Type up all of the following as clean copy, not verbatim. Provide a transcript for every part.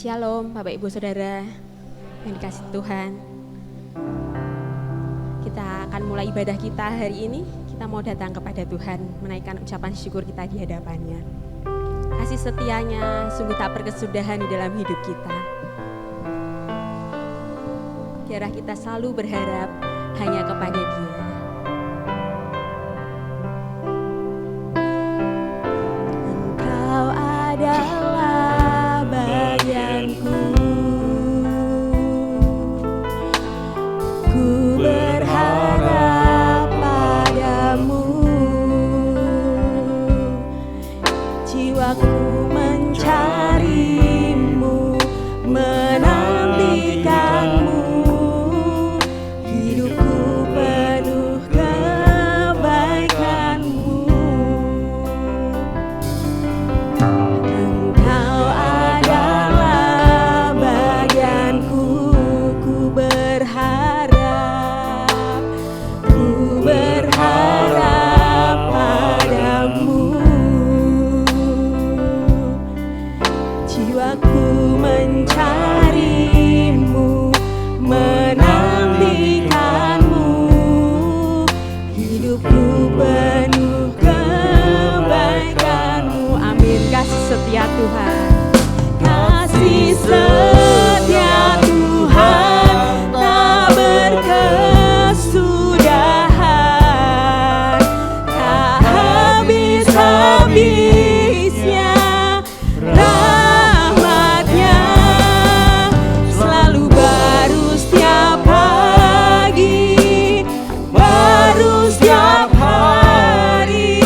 Shalom Bapak Ibu Saudara yang dikasihi Tuhan. Kita akan mulai ibadah kita hari ini. Kita mau datang kepada Tuhan, menaikkan ucapan syukur kita di hadapannya. Kasih setianya sungguh tak berkesudahan di dalam hidup kita. Biarlah kita selalu berharap hanya kepada Dia. Engkau adalah bagianku, ku berharap padamu, jiwaku mencarimu, menantikanmu, hidupku penuh kebaikanmu. Engkau adalah bagianku, ku berharap padamu, jiwaku mencarimu, menantikanmu, hidupku penuh kebaikanmu. Amin. Kasih setia Tuhan, kasih setia Tuhan tak berkesudahan, tak habis-habisnya rahmatnya, selalu baru setiap pagi, baru setiap hari,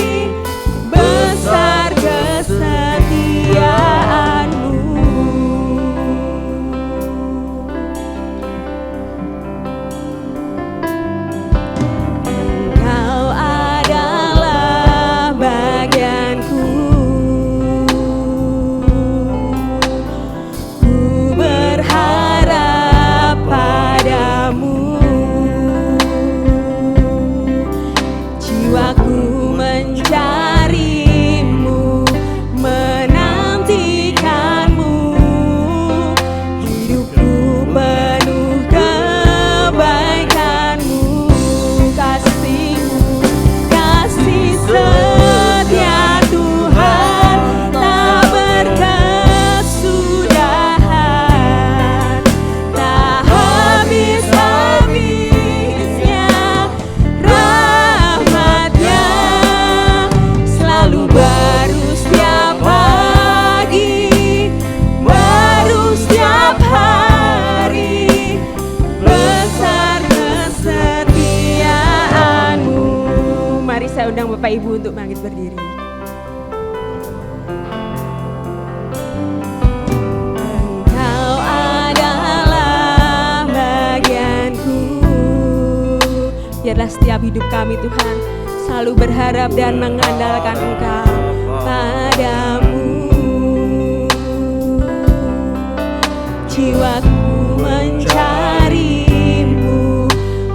besar kesetiaanmu. Engkau adalah bagianku, ku berharap padamu, jiwaku mencarimu, menantikanmu, hidupku penuh kebaikanmu. Kasih-Mu, kasih setia Tuhan tak berkesudahan, tak habis-habisnya rahmatnya, selalu baru setiap pagi, baru setiap hari, besar kesetiaanmu. Mari saya undang Bapak Ibu untuk bangkit berdiri. Engkau adalah bagianku. Biarlah setiap hidup kami Tuhan selalu berharap dan mengandalkan Engkau padamu, jiwaku mencarimu,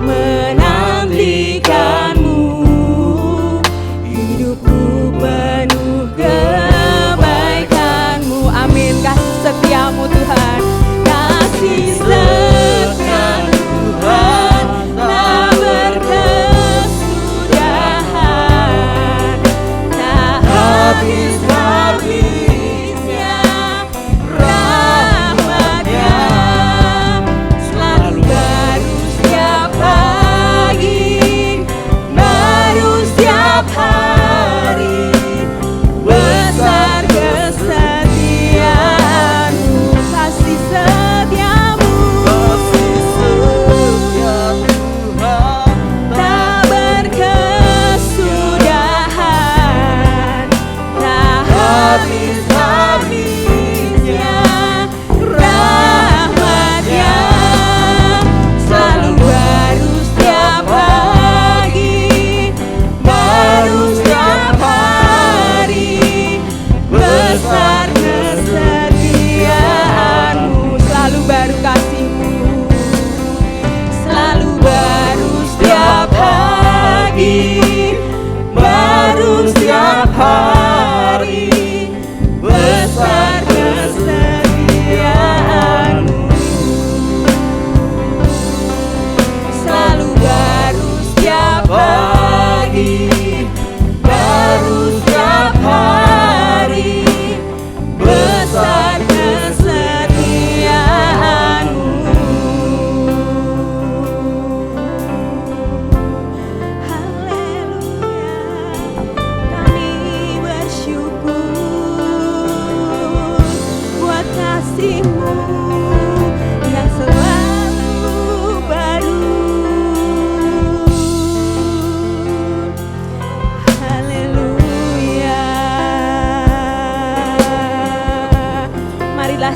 menantikanmu, hidupku penuh kebaikanmu. Amin. Kasih setiamu Tuhan, kasih setia Tuhan tak berkesudahan, tak habis-habisnya rahmatnya,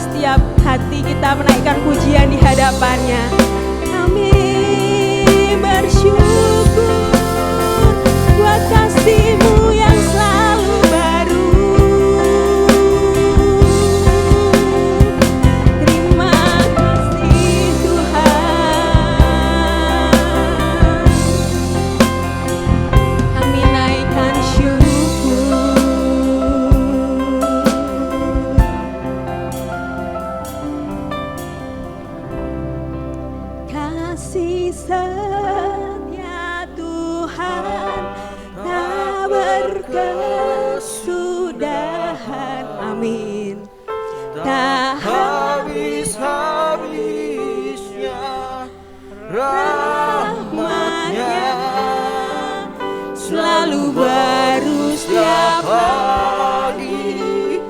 setiap hati kita menaikkan pujian di hadapannya. Kami bersyukur buat kasih-Mu yang selalu baru. Terima kasih Tuhan. Kami naikkan syukur. Kasih setia Tuhan tak berkesudahan. Amin. Tak habis-habisnya rahmat-Nya, selalu baru setiap pagi,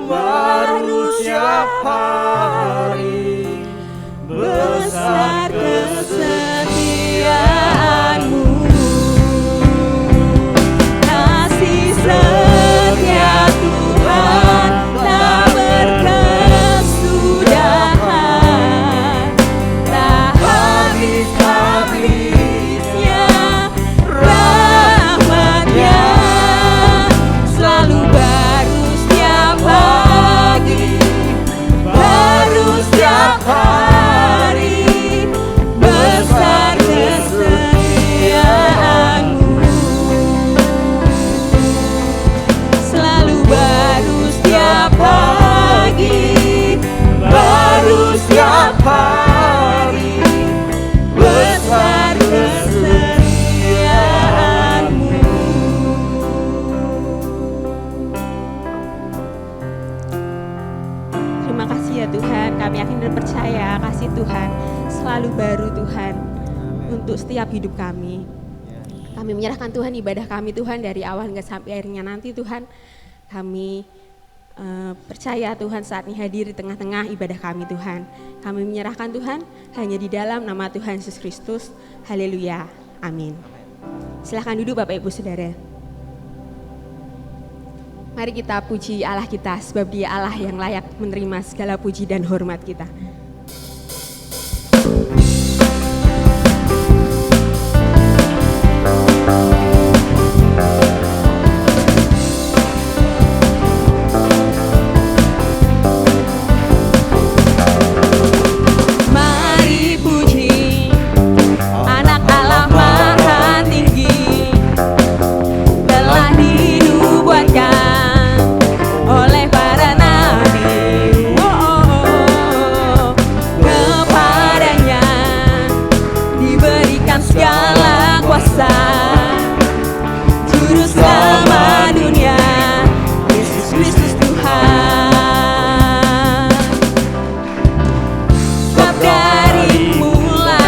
baru setiap hari, besar kesetiaan-Mu. Kasih setia Tuhan tak berkesudahan, tak habis-habisnya rahmat-Nya, selalu baru setiap pagi, baru setiap hari, besar kesetiaan-Mu. Selalu baru setiap pagi, baru setiap hari, besar kesetiaan-Mu. Terima kasih ya Tuhan, kami yakin dan percaya kasih Tuhan selalu baru Tuhan untuk setiap hidup kami. Kami menyerahkan Tuhan ibadah kami Tuhan dari awal hingga sampai akhirnya nanti Tuhan. Kami percaya Tuhan saat ini hadir di tengah-tengah ibadah kami Tuhan. Kami menyerahkan Tuhan hanya di dalam nama Tuhan Yesus Kristus. Haleluya. Amin. Silahkan duduk Bapak Ibu Saudara. Mari kita puji Allah kita sebab Dia Allah yang layak menerima segala puji dan hormat kita. Mari puji Anak Allah Maha Tinggi, telah dinubuatkan oleh para nabi. Kepadanya diberikan segala kuasa, Juru Selamat dunia, Yesus Kristus Tuhan. Sebab dari mula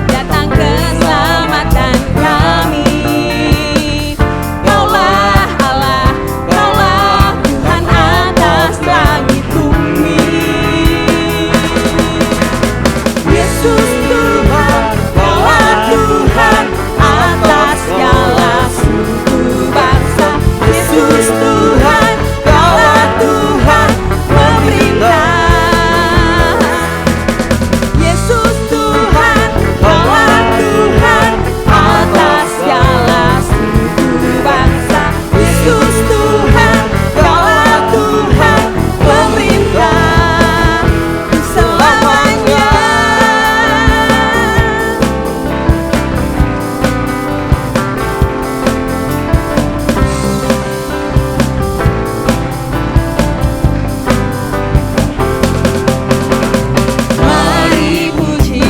datang keselamatan kami. Kaulah Allah, Kaulah Tuhan atas langit bumi. Yesus Tuhan, Kaulah Tuhan atas segala suku bangsa. Yesus Tuhan, Kaulah Tuhan pemerintah. Yesus Tuhan, Kaulah Tuhan atas segala suku bangsa. Yesus Tuhan, Kaulah Tuhan pemerintah selamanya. Mari puji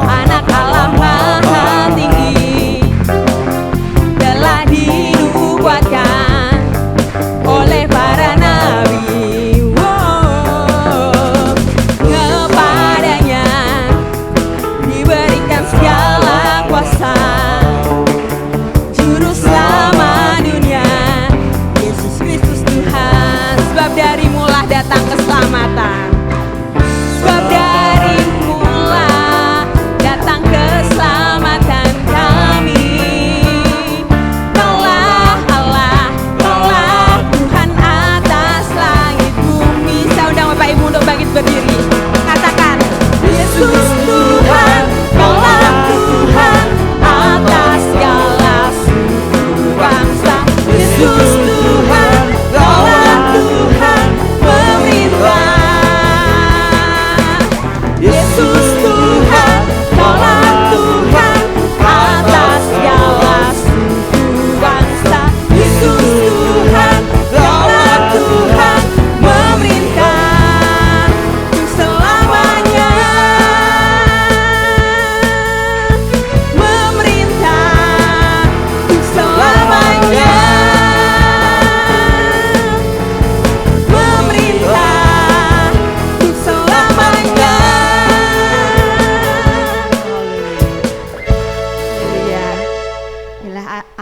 Anak Allah Maha Tinggi, telah dinubuatkan oleh para nabi. Kepadanya diberikan segala kuasa, Juru Selamat dunia, Yesus Kristus Tuhan. Sebab dari mula datang keselamatan. Sebab dari mula datang keselamatan kami. Kaulah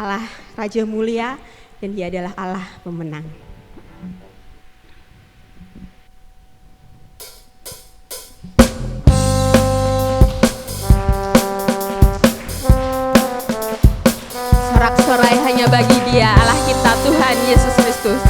Allah Raja mulia dan Dia adalah Allah pemenang. Sorak-sorai hanya bagi Dia, Allah kita Tuhan Yesus Kristus.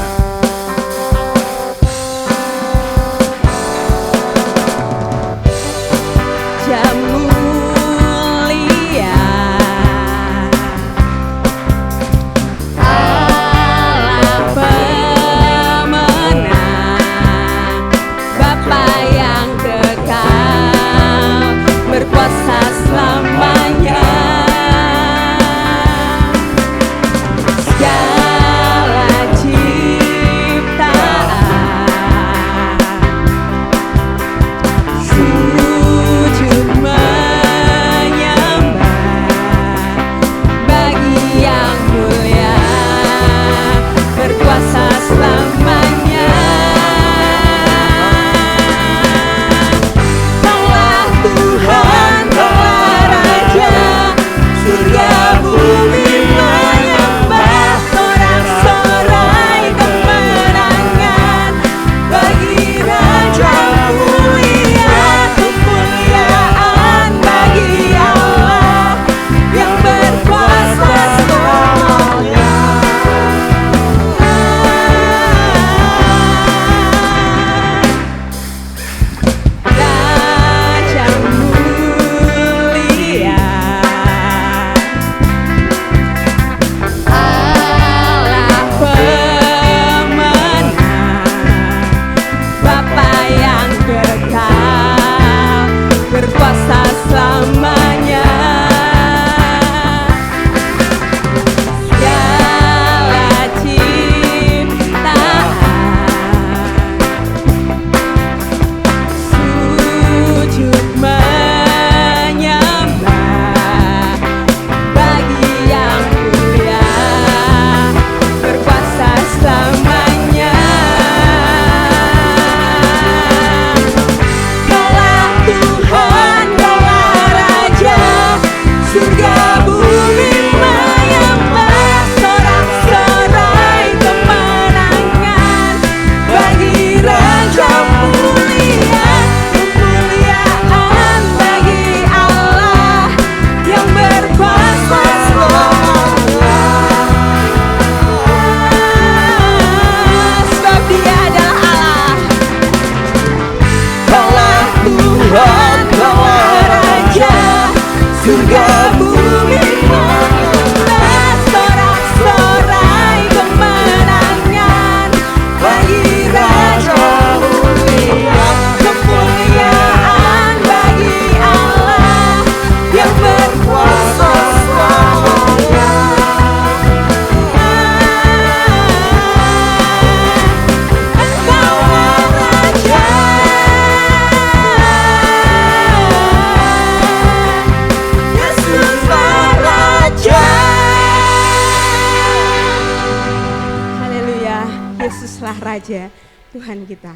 Raja Tuhan kita.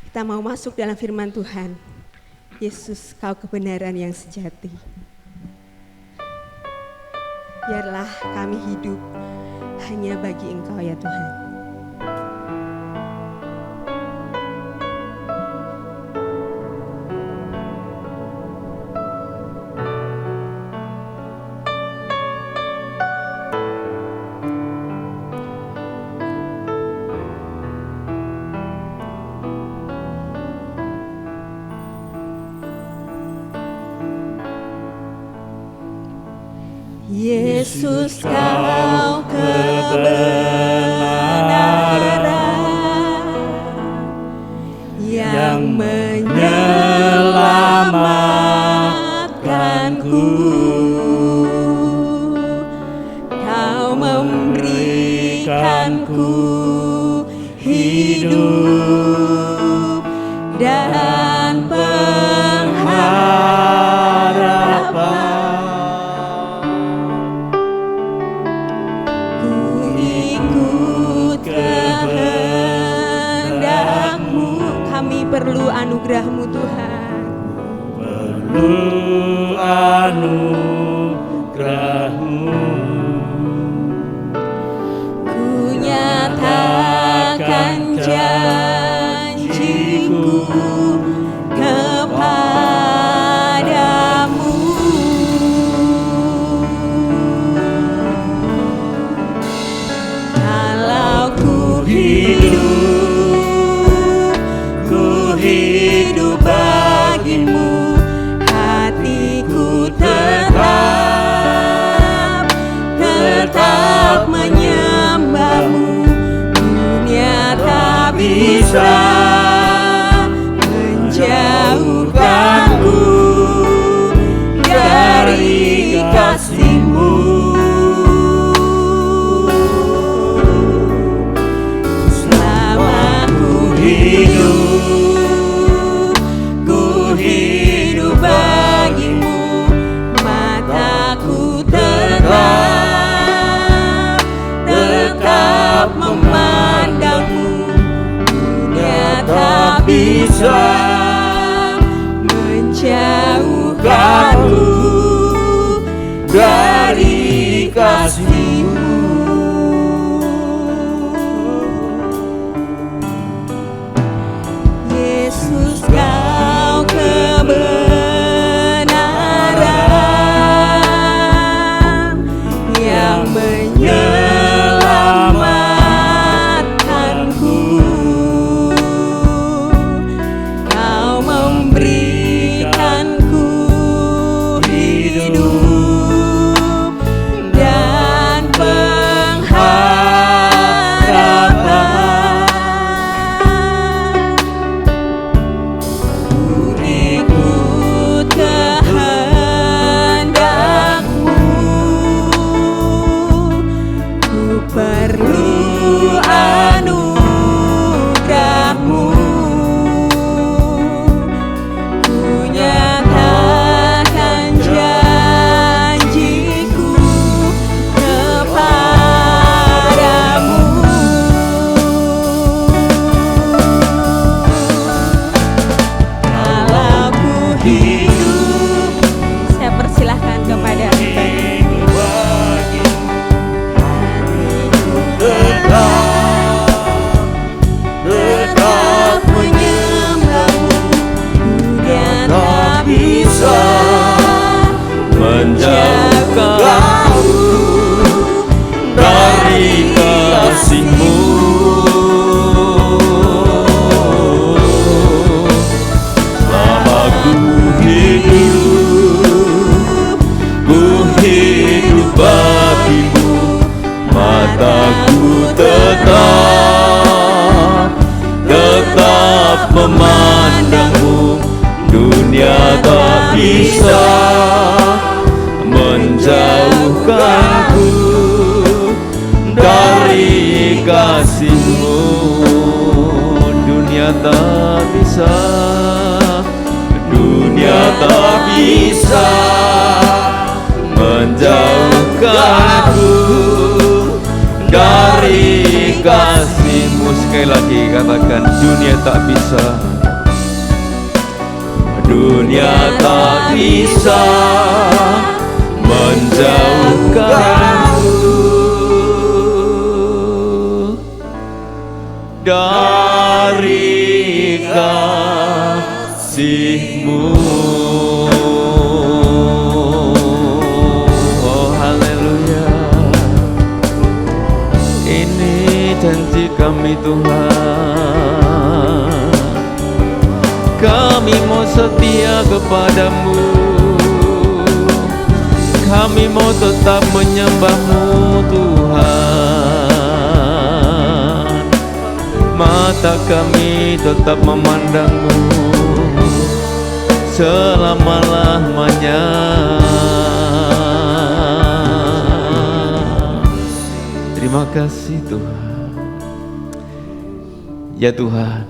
Kita mau masuk dalam firman Tuhan. Yesus, Kau kebenaran yang sejati. Biarlah kami hidup hanya bagi Engkau ya Tuhan. Yesus, Kau kebenaran yang menyelamatkanku. Kau memberikanku hidup dan pengharapan. Perlu anugerah-Mu Tuhan. Perlu anugerah-Mu. bisa menjauhkanku dari kasih-Mu. Selama ku hidup bagi-Mu, mataku tetap memandang-Mu. Dunia tak bisa menjauhkanku dari kasih-Mu. Yesus, Kau kebenaran yang menyelamatkanku. Kau memberikanku hidup dan pengharapan. Ku ikut kehendak-Mu, ku perlu anugerah-Mu. Ku nyatakan janjiku kepadamu. Kalau ku hidup, saya persilahkan kepada tetap menyembah-Mu. Dunia tak bisa menjauhkanku dari kasih-Mu. Selama ku hidup bagi-Mu, mataku tetap memandang-Mu. Dunia tak bisa menjauhkanku dari kasih-Mu. Dunia tak bisa menjauhkanku dari kasih-Mu. Sekali lagi katakan, dunia tak bisa menjauhkanku dari kasih-Mu. Oh haleluya, ini janji kami Tuhan. Kami mau setia kepadamu, kami mau tetap menyembah-Mu Tuhan. Mata kami tetap memandang-Mu selama-lamanya. Terima kasih Tuhan. Ya Tuhan,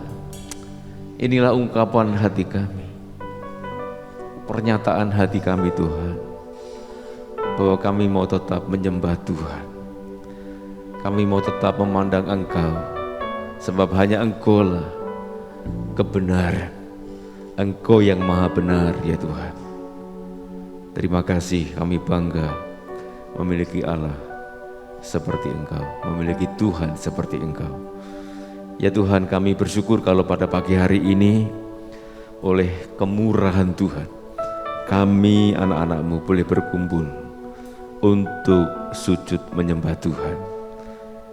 inilah ungkapan hati kami, pernyataan hati kami Tuhan, bahwa kami mau tetap menyembah Tuhan. Kami mau tetap memandang Engkau, sebab hanya Engkau lah kebenaran. Engkau yang maha benar ya Tuhan. Terima kasih, kami bangga memiliki Allah seperti Engkau, memiliki Tuhan seperti Engkau. Ya Tuhan, kami bersyukur kalau pada pagi hari ini oleh kemurahan Tuhan, kami anak-anak-Mu boleh berkumpul untuk sujud menyembah Tuhan,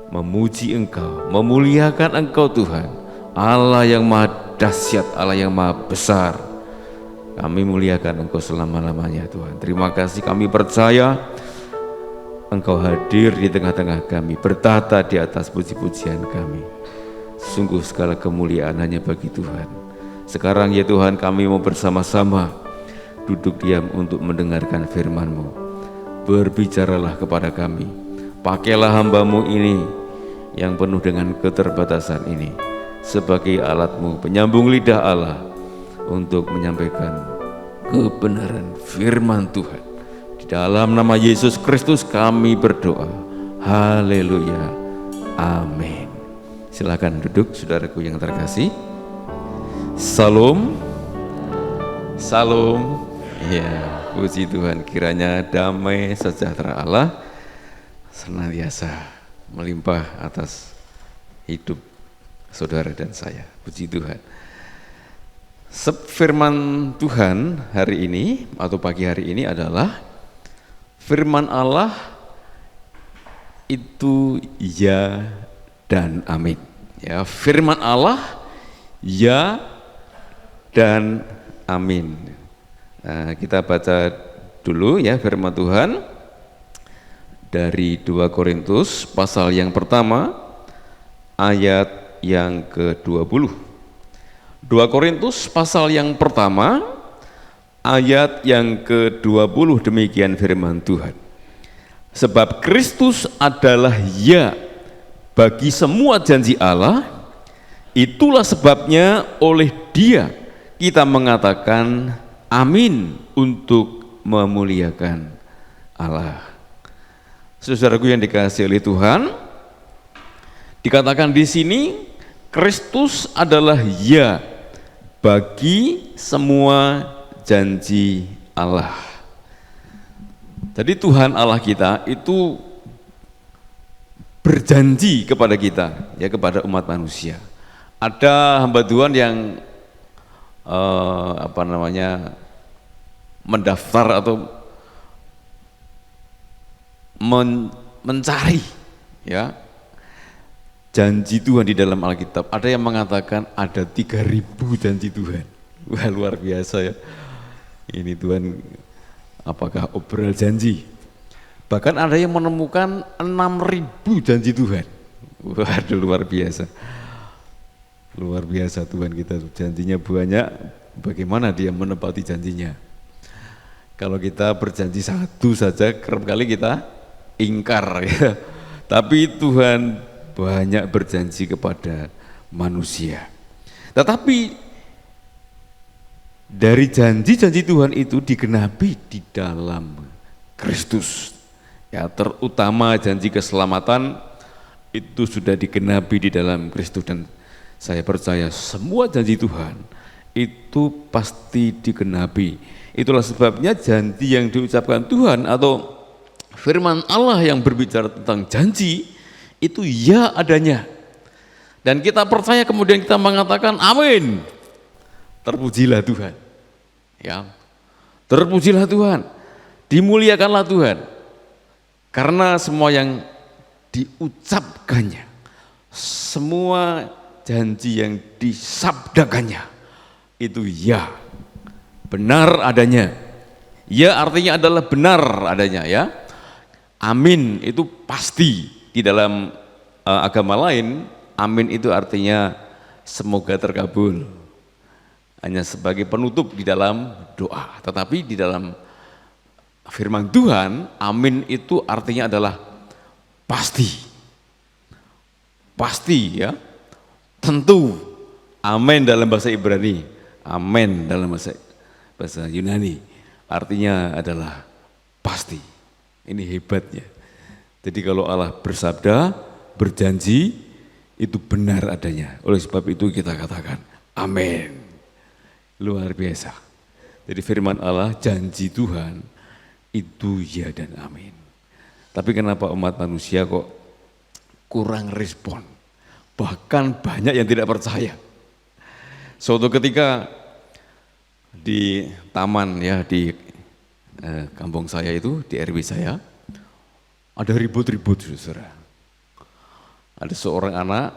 memuji Engkau, memuliakan Engkau Tuhan, Allah yang maha dahsyat, Allah yang maha besar. Kami muliakan Engkau selama-lamanya Tuhan. Terima kasih, kami percaya Engkau hadir di tengah-tengah kami, bertata di atas puji-pujian kami. Sungguh segala kemuliaan hanya bagi Tuhan. Sekarang ya Tuhan, kami mau bersama-sama duduk diam untuk mendengarkan firman-Mu. Berbicaralah kepada kami. Pakailah hamba-Mu ini yang penuh dengan keterbatasan ini sebagai alat-Mu, penyambung lidah Allah untuk menyampaikan kebenaran firman Tuhan. Di dalam nama Yesus Kristus kami berdoa. Haleluya. Amin. Silakan duduk saudaraku yang terkasih. Salam. Salam. Ya, puji Tuhan, kiranya damai sejahtera Allah senantiasa melimpah atas hidup saudara dan saya. Puji Tuhan. Firman Tuhan hari ini atau pagi hari ini adalah firman Allah itu ya dan amin. Ya, firman Allah ya dan amin. Nah, kita baca dulu ya firman Tuhan dari 2 Korintus pasal yang pertama ayat yang ke-20. 2 Korintus pasal yang pertama ayat yang ke-20, demikian firman Tuhan. Sebab Kristus adalah ya bagi semua janji Allah, itulah sebabnya oleh Dia kita mengatakan amin untuk memuliakan Allah. Saudaraku yang dikasihi oleh Tuhan, dikatakan di sini Kristus adalah ya bagi semua janji Allah. Jadi Tuhan Allah kita itu berjanji kepada kita, ya, kepada umat manusia. Ada hamba Tuhan yang mendaftar atau mencari, ya, janji Tuhan di dalam Alkitab. Ada yang mengatakan ada 3.000 janji Tuhan. Wah, luar biasa ya. Ini Tuhan apakah obral janji? Bahkan ada yang menemukan 6.000 janji Tuhan. Waduh, luar biasa. Luar biasa Tuhan kita, janjinya banyak, bagaimana Dia menepati janjinya. Kalau kita berjanji satu saja, kerap kali kita ingkar ya. Tapi Tuhan banyak berjanji kepada manusia. Tetapi dari janji-janji Tuhan itu digenapi di dalam Kristus. Ya, terutama janji keselamatan itu sudah digenapi di dalam Kristus, dan saya percaya semua janji Tuhan itu pasti digenapi. Itulah sebabnya janji yang diucapkan Tuhan atau firman Allah yang berbicara tentang janji itu ya adanya. Dan kita percaya, kemudian kita mengatakan amin. Terpujilah Tuhan. Ya. Terpujilah Tuhan. Dimuliakanlah Tuhan. Karena semua yang diucapkannya, semua janji yang disabdakannya itu ya, benar adanya. Ya artinya adalah benar adanya, ya. Amin itu pasti. Di dalam agama lain, amin itu artinya semoga terkabul, hanya sebagai penutup di dalam doa. Tetapi di dalam firman Tuhan, amin itu artinya adalah pasti. Pasti, ya. Tentu. Amin dalam bahasa Ibrani, amin dalam bahasa Yunani artinya adalah pasti. Ini hebatnya. Jadi kalau Allah bersabda, berjanji, itu benar adanya. Oleh sebab itu kita katakan amin. Luar biasa. Jadi firman Allah, janji Tuhan itu ya dan amin. Tapi kenapa umat manusia kok kurang respon? Bahkan banyak yang tidak percaya. Suatu ketika di taman, ya, di kampung saya itu, di RW saya, ada ribut-ribut, saudara. Ada seorang anak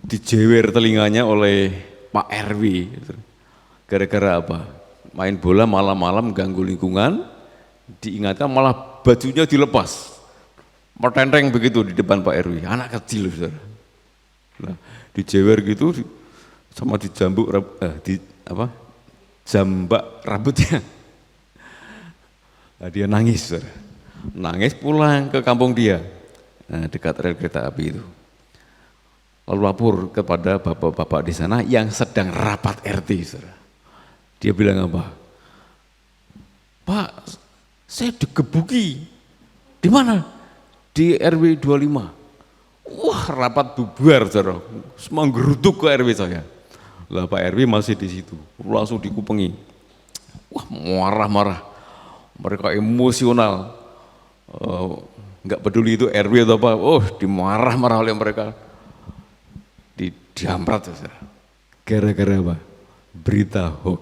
dijewer telinganya oleh Pak RW. Gara-gara apa? Main bola malam-malam ganggu lingkungan, diingatkan malah bajunya dilepas. Mertenteng begitu di depan Pak RW, anak kecil, saudara. Nah, dijewer gitu sama jambak rambutnya. Nah, dia nangis, saudara. Nangis pulang ke kampung dia, nah, dekat rel kereta api itu. Lalu lapor kepada bapak-bapak di sana yang sedang rapat RT, saudara. Dia bilang apa? Pak, saya digebuki. Di mana? Di RW 25. Wah, rapat bubar, saudara. Semua geruduk ke RW saya. Lah Pak RW masih di situ, langsung dikupengi. Wah, marah-marah. Mereka emosional. Nggak peduli itu RW atau apa. Oh, dimarah-marah oleh mereka. Diamprat, saudara. Gara-gara apa? Berita hoax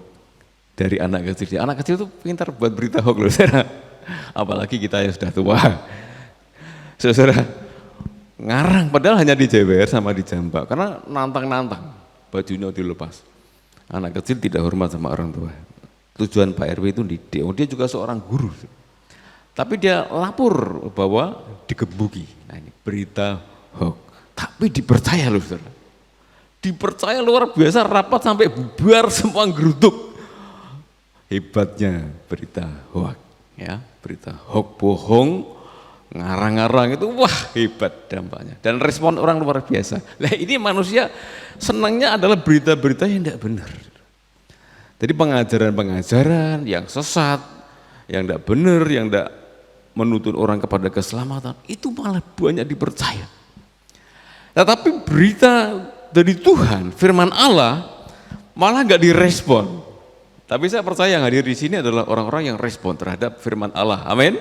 dari anak kecil. Anak kecil itu pintar buat berita hoax loh, saudara. Apalagi kita yang sudah tua. Saudara, ngarang padahal hanya dijewer sama dijambak karena nantang-nantang, bajunya dilepas. Anak kecil tidak hormat sama orang tua. Tujuan Pak RW itu didik. Dia juga seorang guru. Tapi dia lapor bahwa digebuki. Nah, ini berita hoax. Tapi dipercaya loh, saudara. Dipercaya luar biasa, rapat sampai bubar semua geruduk. Hebatnya berita hoax, ya, berita hoax bohong. Ngarang-ngarang itu wah hebat dampaknya dan respon orang luar biasa. Nah, ini manusia senangnya adalah berita-berita yang tidak benar. Jadi pengajaran-pengajaran yang sesat, yang tidak benar, yang tidak menuntun orang kepada keselamatan itu malah banyak dipercaya. Tetapi berita dari Tuhan, firman Allah malah nggak direspon. Tapi saya percaya yang hadir di sini adalah orang-orang yang respon terhadap firman Allah. Amin.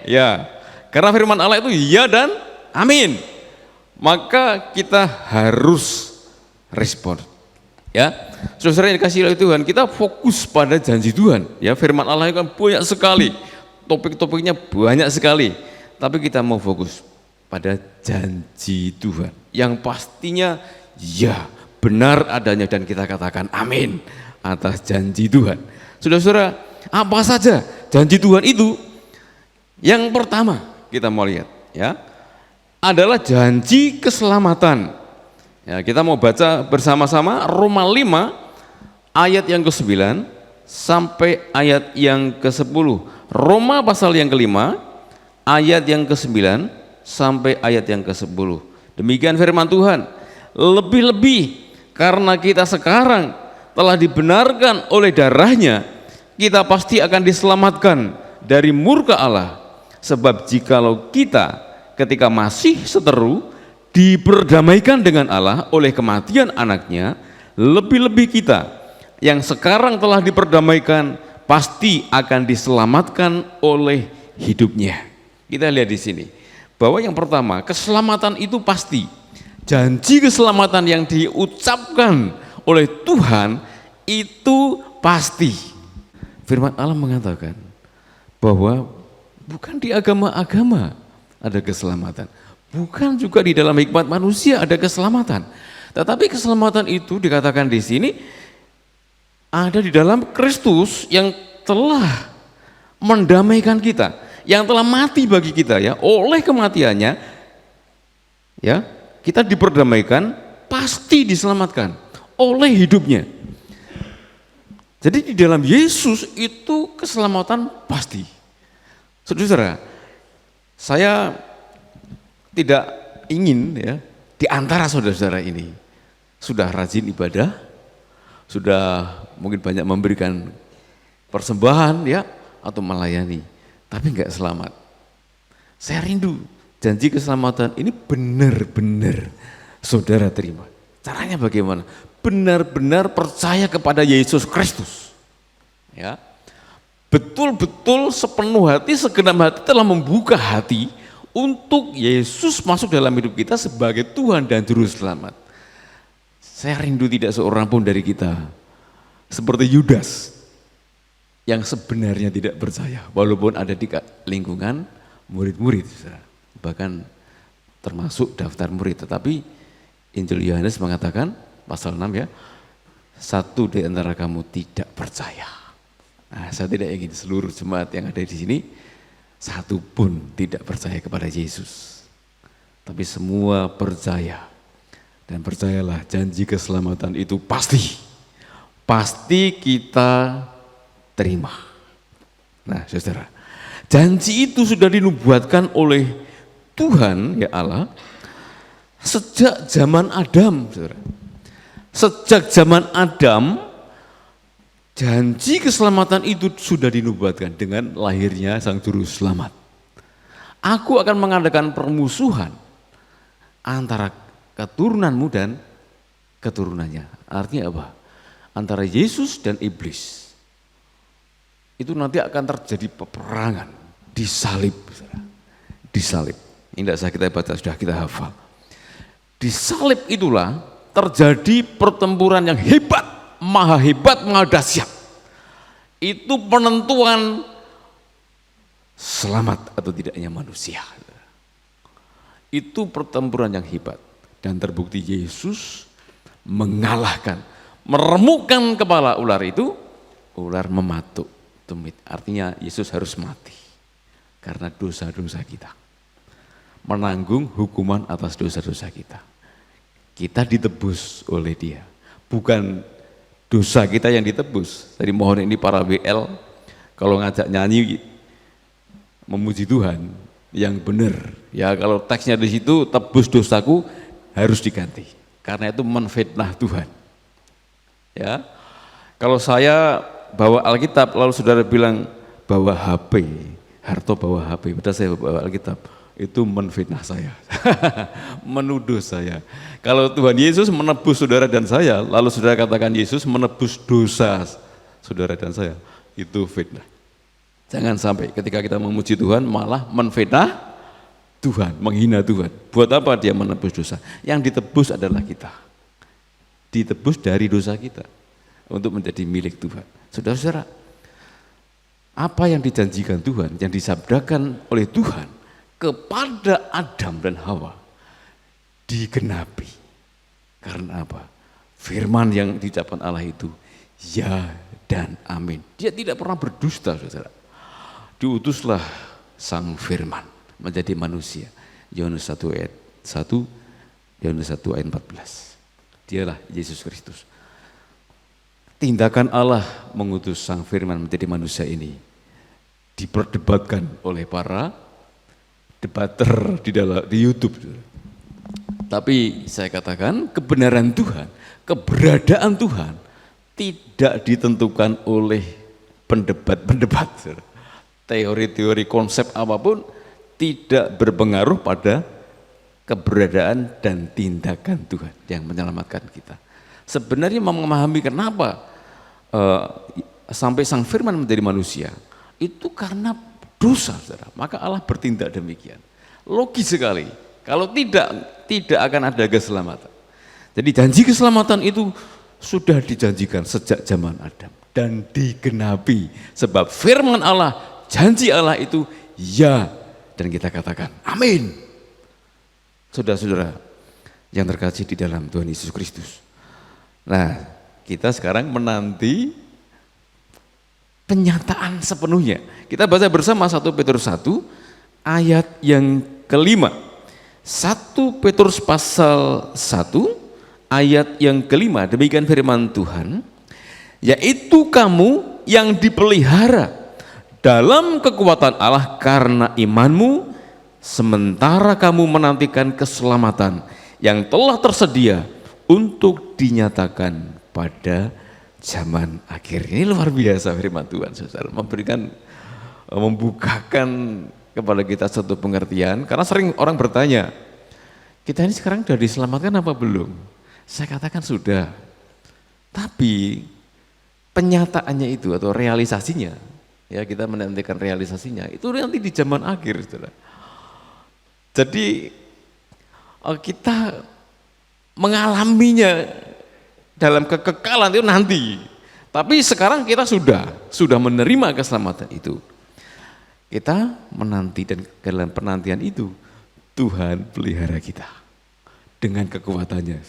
Ya. Karena firman Allah itu ya dan amin. Maka kita harus respon. Ya. Saudara yang dikasihi oleh Tuhan, kita fokus pada janji Tuhan. Ya, firman Allah itu kan banyak sekali. Topik-topiknya banyak sekali. Tapi kita mau fokus pada janji Tuhan. Yang pastinya ya, benar adanya dan kita katakan amin atas janji Tuhan. Saudara-saudara, apa saja janji Tuhan itu? Yang pertama kita mau lihat, ya, adalah janji keselamatan. Ya, kita mau baca bersama-sama Roma 5 ayat yang ke-9 sampai ayat yang ke-10. Roma pasal yang ke-5 ayat yang ke-9 sampai ayat yang ke-10. Demikian firman Tuhan. Lebih-lebih karena kita sekarang telah dibenarkan oleh darahnya, kita pasti akan diselamatkan dari murka Allah. Sebab jikalau kita ketika masih seteru diperdamaikan dengan Allah oleh kematian anaknya, lebih-lebih kita yang sekarang telah diperdamaikan pasti akan diselamatkan oleh hidupnya. Kita lihat di sini bahwa yang pertama, keselamatan itu pasti. Janji keselamatan yang diucapkan oleh Tuhan itu pasti. Firman Allah mengatakan bahwa bukan di agama-agama ada keselamatan, bukan juga di dalam hikmat manusia ada keselamatan. Tetapi keselamatan itu dikatakan di sini ada di dalam Kristus yang telah mendamaikan kita, yang telah mati bagi kita, ya, oleh kematiannya, ya, kita diperdamaikan, pasti diselamatkan oleh hidupnya. Jadi di dalam Yesus itu keselamatan pasti. Saudara, saya tidak ingin, ya, di antara saudara-saudara ini sudah rajin ibadah, sudah mungkin banyak memberikan persembahan, ya, atau melayani, tapi enggak selamat. Saya rindu janji keselamatan ini benar-benar saudara terima. Caranya bagaimana? Benar-benar percaya kepada Yesus Kristus, ya. Betul-betul sepenuh hati, segenap hati telah membuka hati untuk Yesus masuk dalam hidup kita sebagai Tuhan dan Juru Selamat. Saya rindu tidak seorang pun dari kita seperti Yudas yang sebenarnya tidak percaya, walaupun ada di lingkungan murid-murid, bahkan termasuk daftar murid. Tetapi Injil Yohanes mengatakan pasal 6, ya, satu di antara kamu tidak percaya. Nah, saya tidak ingin seluruh jemaat yang ada di sini satu pun tidak percaya kepada Yesus, tapi semua percaya Dan percayalah, janji keselamatan itu pasti kita terima. Nah saudara, janji itu sudah dinubuatkan oleh Tuhan ya Allah sejak zaman Adam, saudara. Sejak zaman Adam, janji keselamatan itu sudah dinubuatkan dengan lahirnya Sang Juru Selamat. Aku akan mengadakan permusuhan antara keturunanmu dan keturunannya. Artinya apa? Antara Yesus dan iblis. Itu nanti akan terjadi peperangan, disalib, saudara. Disalib. Ini tidak usah kita baca, sudah kita hafal. Disalib itulah terjadi pertempuran yang hebat, maha dahsyat. Itu penentuan selamat atau tidaknya manusia. Itu pertempuran yang hebat. Dan terbukti Yesus mengalahkan, meremukkan kepala ular itu, ular mematuk tumit. Artinya Yesus harus mati karena dosa-dosa kita. Menanggung hukuman atas dosa-dosa kita. Kita ditebus oleh Dia. Bukan dosa kita yang ditebus. Jadi mohon ini para WL kalau ngajak nyanyi memuji Tuhan yang benar. Ya kalau teksnya di situ tebus dosaku harus diganti. Karena itu menfitnah Tuhan. Ya. Kalau saya bawa Alkitab lalu saudara bilang bawa HP, Harto bawa HP, padahal saya bawa Alkitab, itu menfitnah saya. Menuduh saya. Kalau Tuhan Yesus menebus saudara dan saya, lalu saudara katakan Yesus menebus dosa saudara dan saya, itu fitnah. Jangan sampai ketika kita memuji Tuhan malah menfitnah Tuhan, menghina Tuhan. Buat apa dia menebus dosa? Yang ditebus adalah kita. Ditebus dari dosa kita untuk menjadi milik Tuhan. Saudara-saudara, apa yang dijanjikan Tuhan, yang disabdakan oleh Tuhan kepada Adam dan Hawa digenapi. Karena apa? Firman yang diucapkan Allah itu ya dan amin. Dia tidak pernah berdusta, saudara. Diutuslah Sang Firman menjadi manusia. Yohanes 1 ayat 1, Yohanes 1 ayat 14. Dialah Yesus Kristus. Tindakan Allah mengutus Sang Firman menjadi manusia ini diperdebatkan oleh para debater di YouTube. Tapi saya katakan kebenaran Tuhan, keberadaan Tuhan tidak ditentukan oleh pendebat-pendebat. Teori-teori konsep apapun tidak berpengaruh pada keberadaan dan tindakan Tuhan yang menyelamatkan kita. Sebenarnya memahami kenapa sampai Sang Firman menjadi manusia, itu karena dosa, saudara. Maka Allah bertindak demikian. Logis sekali. Kalau tidak akan ada keselamatan. Jadi janji keselamatan itu sudah dijanjikan sejak zaman Adam dan digenapi. Sebab firman Allah, janji Allah itu ya, dan kita katakan amin. Saudara-saudara yang terkasih di dalam Tuhan Yesus Kristus. Nah, kita sekarang menanti penyataan sepenuhnya. Kita baca bersama 1 Petrus 1 ayat yang kelima. 1 Petrus pasal 1 ayat yang kelima, demikian firman Tuhan, yaitu kamu yang dipelihara dalam kekuatan Allah karena imanmu, sementara kamu menantikan keselamatan yang telah tersedia untuk dinyatakan pada zaman akhir. Ini luar biasa firman Tuhan, saudara, membukakan kepada kita satu pengertian, karena sering orang bertanya, kita ini sekarang sudah diselamatkan apa belum? Saya katakan sudah, tapi penyataannya itu atau realisasinya, ya kita menantikan realisasinya, itu nanti di zaman akhir, saudara. Jadi kita mengalaminya dalam kekekalan itu nanti, tapi sekarang kita sudah menerima keselamatan itu. Kita menanti, dan dalam penantian itu Tuhan pelihara kita dengan kekuatannya.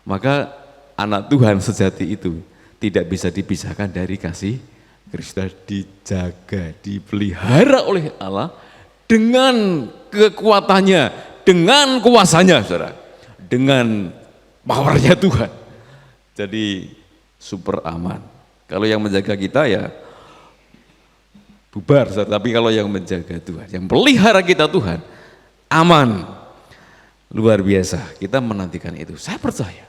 Maka anak Tuhan sejati itu tidak bisa dipisahkan dari kasih Kristus, dijaga, dipelihara oleh Allah dengan kekuatannya, dengan kuasanya, saudara, dengan powernya Tuhan. Jadi super aman. Kalau yang menjaga kita ya bubar, tapi kalau yang menjaga Tuhan, yang pelihara kita Tuhan, aman. Luar biasa, kita menantikan itu. Saya percaya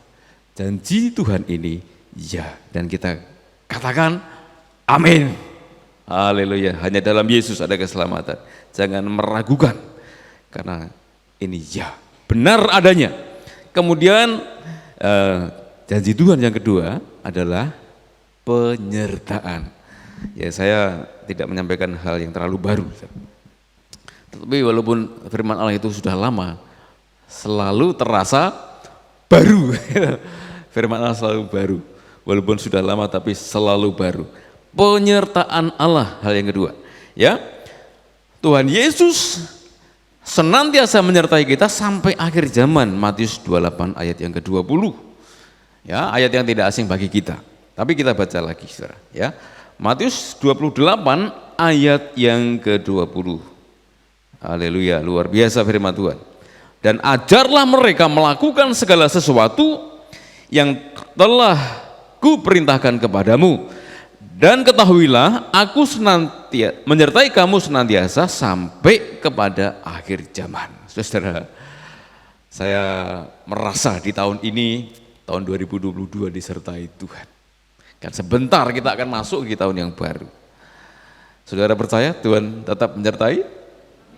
janji Tuhan ini ya, dan kita katakan amin. Haleluya, hanya dalam Yesus ada keselamatan. Jangan meragukan, karena ini ya, benar adanya. Kemudian janji Tuhan yang kedua adalah penyertaan. Ya, saya tidak menyampaikan hal yang terlalu baru. Tetapi walaupun firman Allah itu sudah lama, selalu terasa baru. Firman Allah selalu baru. Walaupun sudah lama tapi selalu baru. Penyertaan Allah, hal yang kedua. Ya, Tuhan Yesus senantiasa menyertai kita sampai akhir zaman. Matius 28 ayat yang ke-20. Ya, ayat yang tidak asing bagi kita. Tapi kita baca lagi, saudara. Ya, Matius 28 ayat yang ke-20. Haleluya, luar biasa firman Tuhan. Dan ajarlah mereka melakukan segala sesuatu yang telah kuperintahkan kepadamu. Dan ketahuilah, aku menyertai kamu senantiasa sampai kepada akhir zaman. Saudara, saya merasa di tahun ini, tahun 2022 disertai Tuhan. Kan sebentar kita akan masuk di tahun yang baru. Saudara percaya Tuhan tetap menyertai?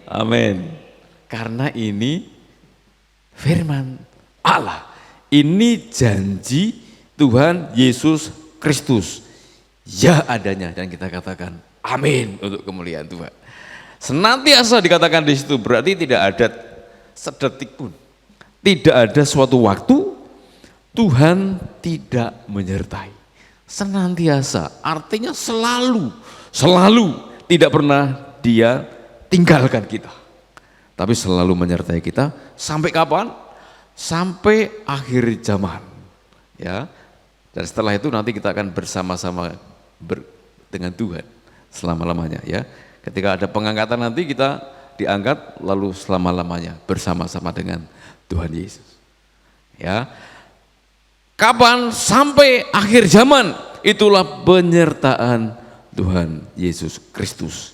Amin. Karena ini firman Allah. Ini janji Tuhan Yesus Kristus. Ya adanya, dan kita katakan amin untuk kemuliaan Tuhan. Senantiasa dikatakan di situ, berarti tidak ada sedetik pun, tidak ada suatu waktu Tuhan tidak menyertai. Senantiasa artinya selalu tidak pernah Dia tinggalkan kita, tapi selalu menyertai kita sampai kapan? Sampai akhir zaman. Ya, dan setelah itu nanti kita akan bersama-sama dengan Tuhan selama-lamanya. Ya, ketika ada pengangkatan nanti kita diangkat lalu selama-lamanya bersama-sama dengan Tuhan Yesus. Ya, kapan? Sampai akhir zaman. Itulah penyertaan Tuhan Yesus Kristus.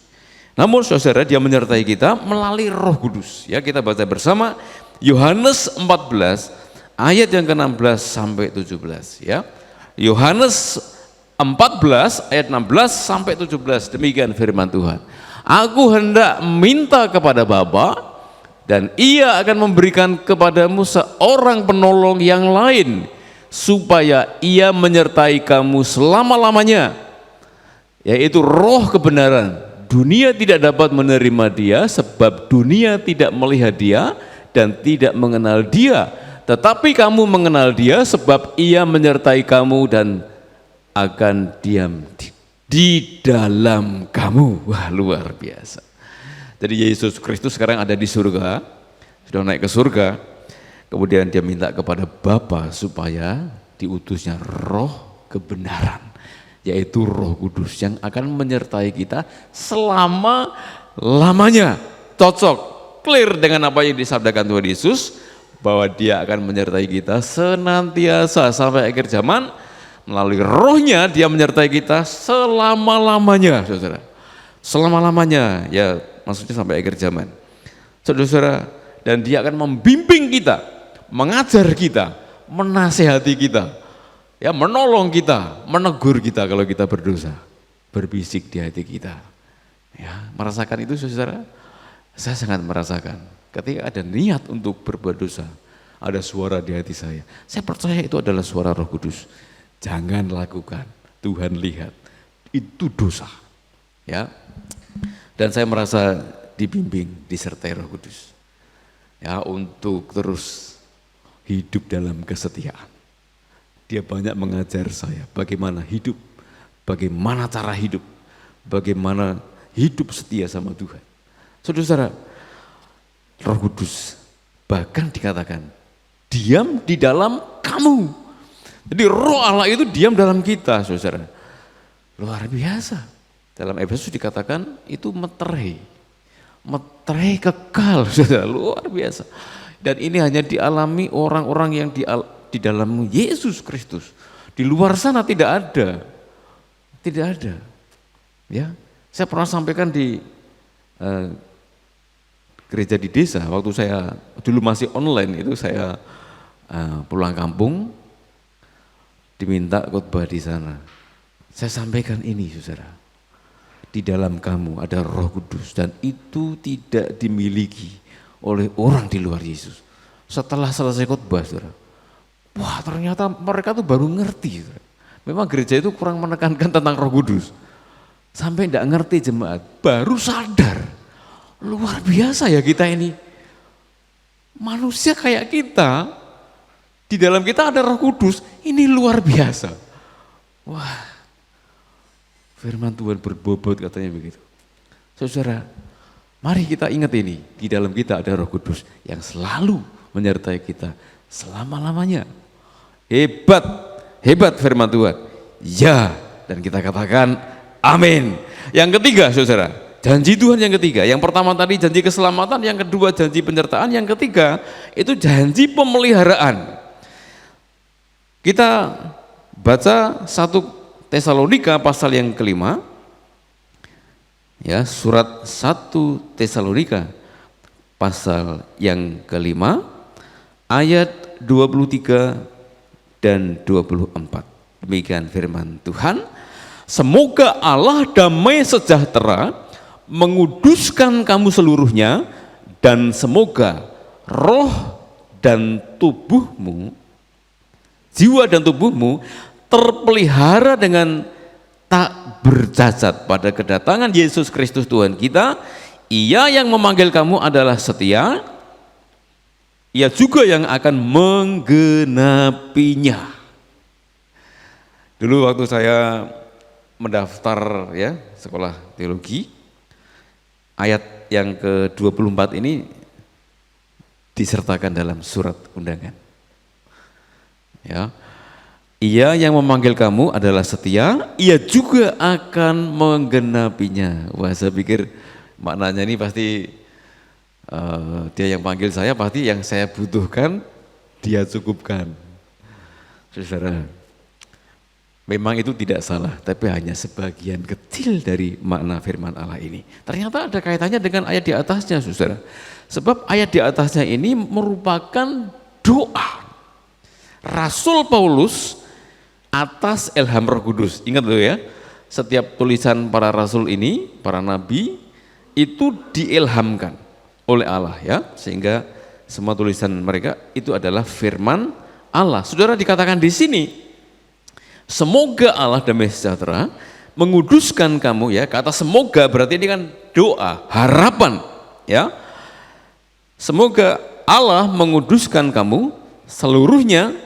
Namun saudara, Dia menyertai kita melalui Roh Kudus. Ya, kita baca bersama Yohanes 14 ayat yang ke-16 sampai 17 ya. Yohanes 14 ayat 16 sampai 17, demikian firman Tuhan. Aku hendak minta kepada Bapa, dan Ia akan memberikan kepadamu seorang penolong yang lain, supaya Ia menyertai kamu selama-lamanya, yaitu Roh kebenaran. Dunia tidak dapat menerima Dia, sebab dunia tidak melihat Dia dan tidak mengenal Dia. Tetapi kamu mengenal Dia, sebab Ia menyertai kamu dan akan diam di dalam kamu. Wah, luar biasa. Jadi Yesus Kristus sekarang ada di surga, sudah naik ke surga. Kemudian Dia minta kepada Bapa supaya diutusnya Roh kebenaran, yaitu Roh Kudus yang akan menyertai kita selama-lamanya. Cocok, clear dengan apa yang disabdakan Tuhan Yesus, bahwa Dia akan menyertai kita senantiasa sampai akhir zaman. Melalui Rohnya Dia menyertai kita selama-lamanya, saudara. Selama-lamanya, ya maksudnya sampai akhir zaman. Saudara-saudara, dan Dia akan membimbing kita, mengajar kita, menasehati kita, ya, menolong kita, menegur kita kalau kita berdosa, berbisik di hati kita. Ya, merasakan itu saudara? Saya sangat merasakan. Ketika ada niat untuk berbuat dosa, ada suara di hati saya. Saya percaya itu adalah suara Roh Kudus. Jangan lakukan, Tuhan lihat, itu dosa. Ya, dan saya merasa dibimbing, disertai Roh Kudus. Ya, untuk terus hidup dalam kesetiaan. Dia banyak mengajar saya bagaimana hidup, bagaimana cara hidup, bagaimana hidup setia sama Tuhan. Saudara-saudara, Roh Kudus bahkan dikatakan diam di dalam kamu. Jadi Roh Allah itu diam dalam kita, saudara. Luar biasa. Dalam Efesus dikatakan itu meterai kekal, saudara. Luar biasa. Dan ini hanya dialami orang-orang yang di dalam Yesus Kristus. Di luar sana tidak ada. Tidak ada. Ya, saya pernah sampaikan di gereja di desa waktu saya dulu masih online itu saya pulang kampung diminta khotbah di sana. Saya sampaikan ini saudara, di dalam kamu ada Roh Kudus dan itu tidak dimiliki oleh orang di luar Yesus. Setelah selesai khotbah saudara, wah ternyata mereka tuh baru ngerti saudara. Memang gereja itu kurang menekankan tentang Roh Kudus. Sampai tidak ngerti jemaat, baru sadar. Luar biasa ya kita ini. Manusia kayak kita, di dalam kita ada Roh Kudus, ini luar biasa. Wah, firman Tuhan berbobot katanya begitu. Saudara, mari kita ingat ini, di dalam kita ada Roh Kudus yang selalu menyertai kita selama-lamanya. Hebat, hebat firman Tuhan. Ya, dan kita katakan amin. Yang ketiga saudara, janji Tuhan yang ketiga. Yang pertama tadi janji keselamatan, yang kedua janji penyertaan, yang ketiga itu janji pemeliharaan. Kita baca 1 Tesalonika pasal yang kelima. Ya, surat 1 Tesalonika pasal yang kelima ayat 23 dan 24. Demikian firman Tuhan. Semoga Allah damai sejahtera menguduskan kamu seluruhnya, dan semoga roh dan tubuhmu, jiwa dan tubuhmu terpelihara dengan tak bercacat pada kedatangan Yesus Kristus Tuhan kita. Ia yang memanggil kamu adalah setia, ia juga yang akan menggenapinya. Dulu waktu saya mendaftar ya sekolah teologi, ayat yang ke-24 ini disertakan dalam surat undangan. Ya. Ia yang memanggil kamu adalah setia, ia juga akan menggenapinya. Wah, saya pikir maknanya ini pasti dia yang panggil saya, pasti yang saya butuhkan dia cukupkan. Saudara, memang itu tidak salah, tapi hanya sebagian kecil dari makna firman Allah ini. Ternyata ada kaitannya dengan ayat di atasnya, saudara. Sebab ayat di atasnya ini merupakan doa Rasul Paulus atas ilham Roh Kudus. Ingat loh ya, setiap tulisan para rasul ini, para nabi, itu diilhamkan oleh Allah ya, sehingga semua tulisan mereka itu adalah firman Allah. Saudara, dikatakan di sini, semoga Allah damai sejahtera menguduskan kamu ya. Kata semoga berarti ini kan doa, harapan ya. Semoga Allah menguduskan kamu seluruhnya,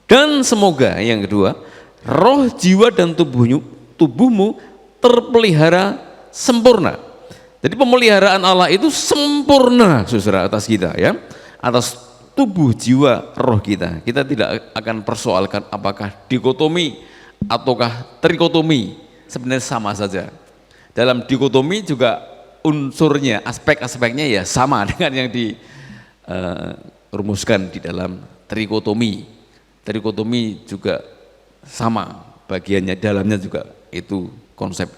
dan semoga yang kedua, roh, jiwa dan tubuhmu terpelihara sempurna. Jadi pemeliharaan Allah itu sempurna saudara atas kita ya, atas tubuh, jiwa, roh kita. Kita tidak akan persoalkan apakah dikotomi ataukah trikotomi, sebenarnya sama saja. Dalam dikotomi juga unsurnya, aspek-aspeknya ya sama dengan yang dirumuskan di dalam trikotomi. Trikotomi juga sama, bagiannya dalamnya juga itu konsep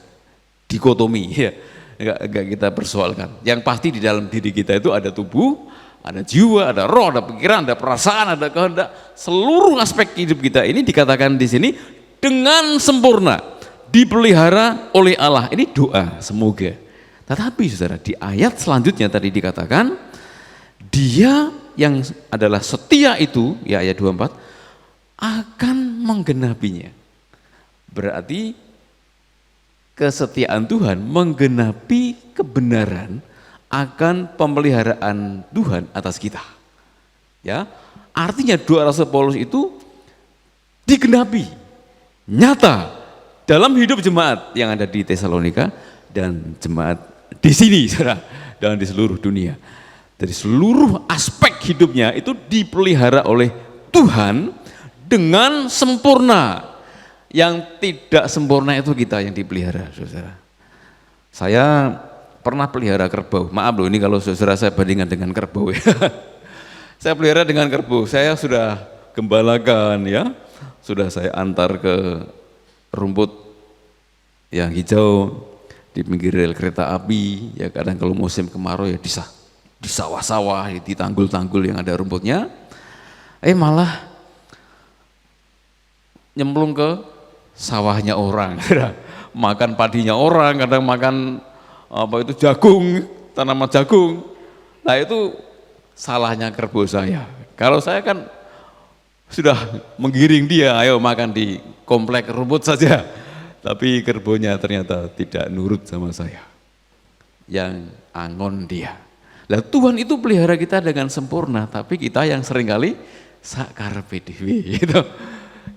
dikotomi ya. Enggak kita persoalkan. Yang pasti di dalam diri kita itu ada tubuh, ada jiwa, ada roh, ada pikiran, ada perasaan, ada kehendak. Seluruh aspek hidup kita ini dikatakan di sini dengan sempurna dipelihara oleh Allah. Ini doa semoga. Tetapi saudara, di ayat selanjutnya tadi dikatakan dia yang adalah setia itu, ya ayat 24, akan menggenapinya. Berarti kesetiaan Tuhan menggenapi kebenaran akan pemeliharaan Tuhan atas kita. Ya, artinya doa Rasul Paulus itu digenapi, nyata dalam hidup jemaat yang ada di Tesalonika dan jemaat di sini, saudara, dan di seluruh dunia. Dari seluruh aspek hidupnya itu dipelihara oleh Tuhan dengan sempurna. Yang tidak sempurna itu kita yang dipelihara, saudara. Saya pernah pelihara kerbau. Maaf loh, ini kalau saudara saya bandingkan dengan kerbau ya. Saya pelihara dengan kerbau. Saya sudah gembalakan ya. Sudah saya antar ke rumput yang hijau di pinggir rel kereta api, ya kadang kalau musim kemarau ya di sawah-sawah, di tanggul-tanggul yang ada rumputnya. Malah nyemplung ke sawahnya orang, makan padinya orang, kadang makan jagung, tanaman jagung. Nah itu salahnya kerbau saya. Kalau saya kan sudah menggiring dia, ayo makan di komplek rumput saja. Tapi kerbaunya ternyata tidak nurut sama saya. Yang angon dia. Lah Tuhan itu pelihara kita dengan sempurna, tapi kita yang seringkali sakarepe dhewe gitu.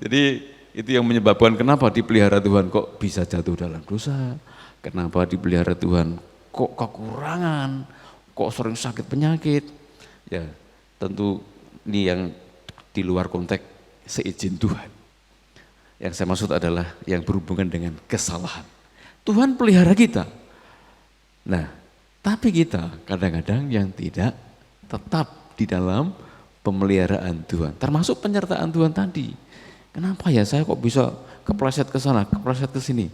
Jadi itu yang menyebabkan kenapa dipelihara Tuhan kok bisa jatuh dalam dosa. Kenapa dipelihara Tuhan kok kekurangan, kok sering sakit penyakit. Ya tentu ini yang di luar konteks seizin Tuhan. Yang saya maksud adalah yang berhubungan dengan kesalahan. Tuhan pelihara kita. Nah, tapi kita kadang-kadang yang tidak tetap di dalam pemeliharaan Tuhan. Termasuk penyertaan Tuhan tadi. Kenapa ya saya kok bisa kepleset ke sana, kepleset ke sini?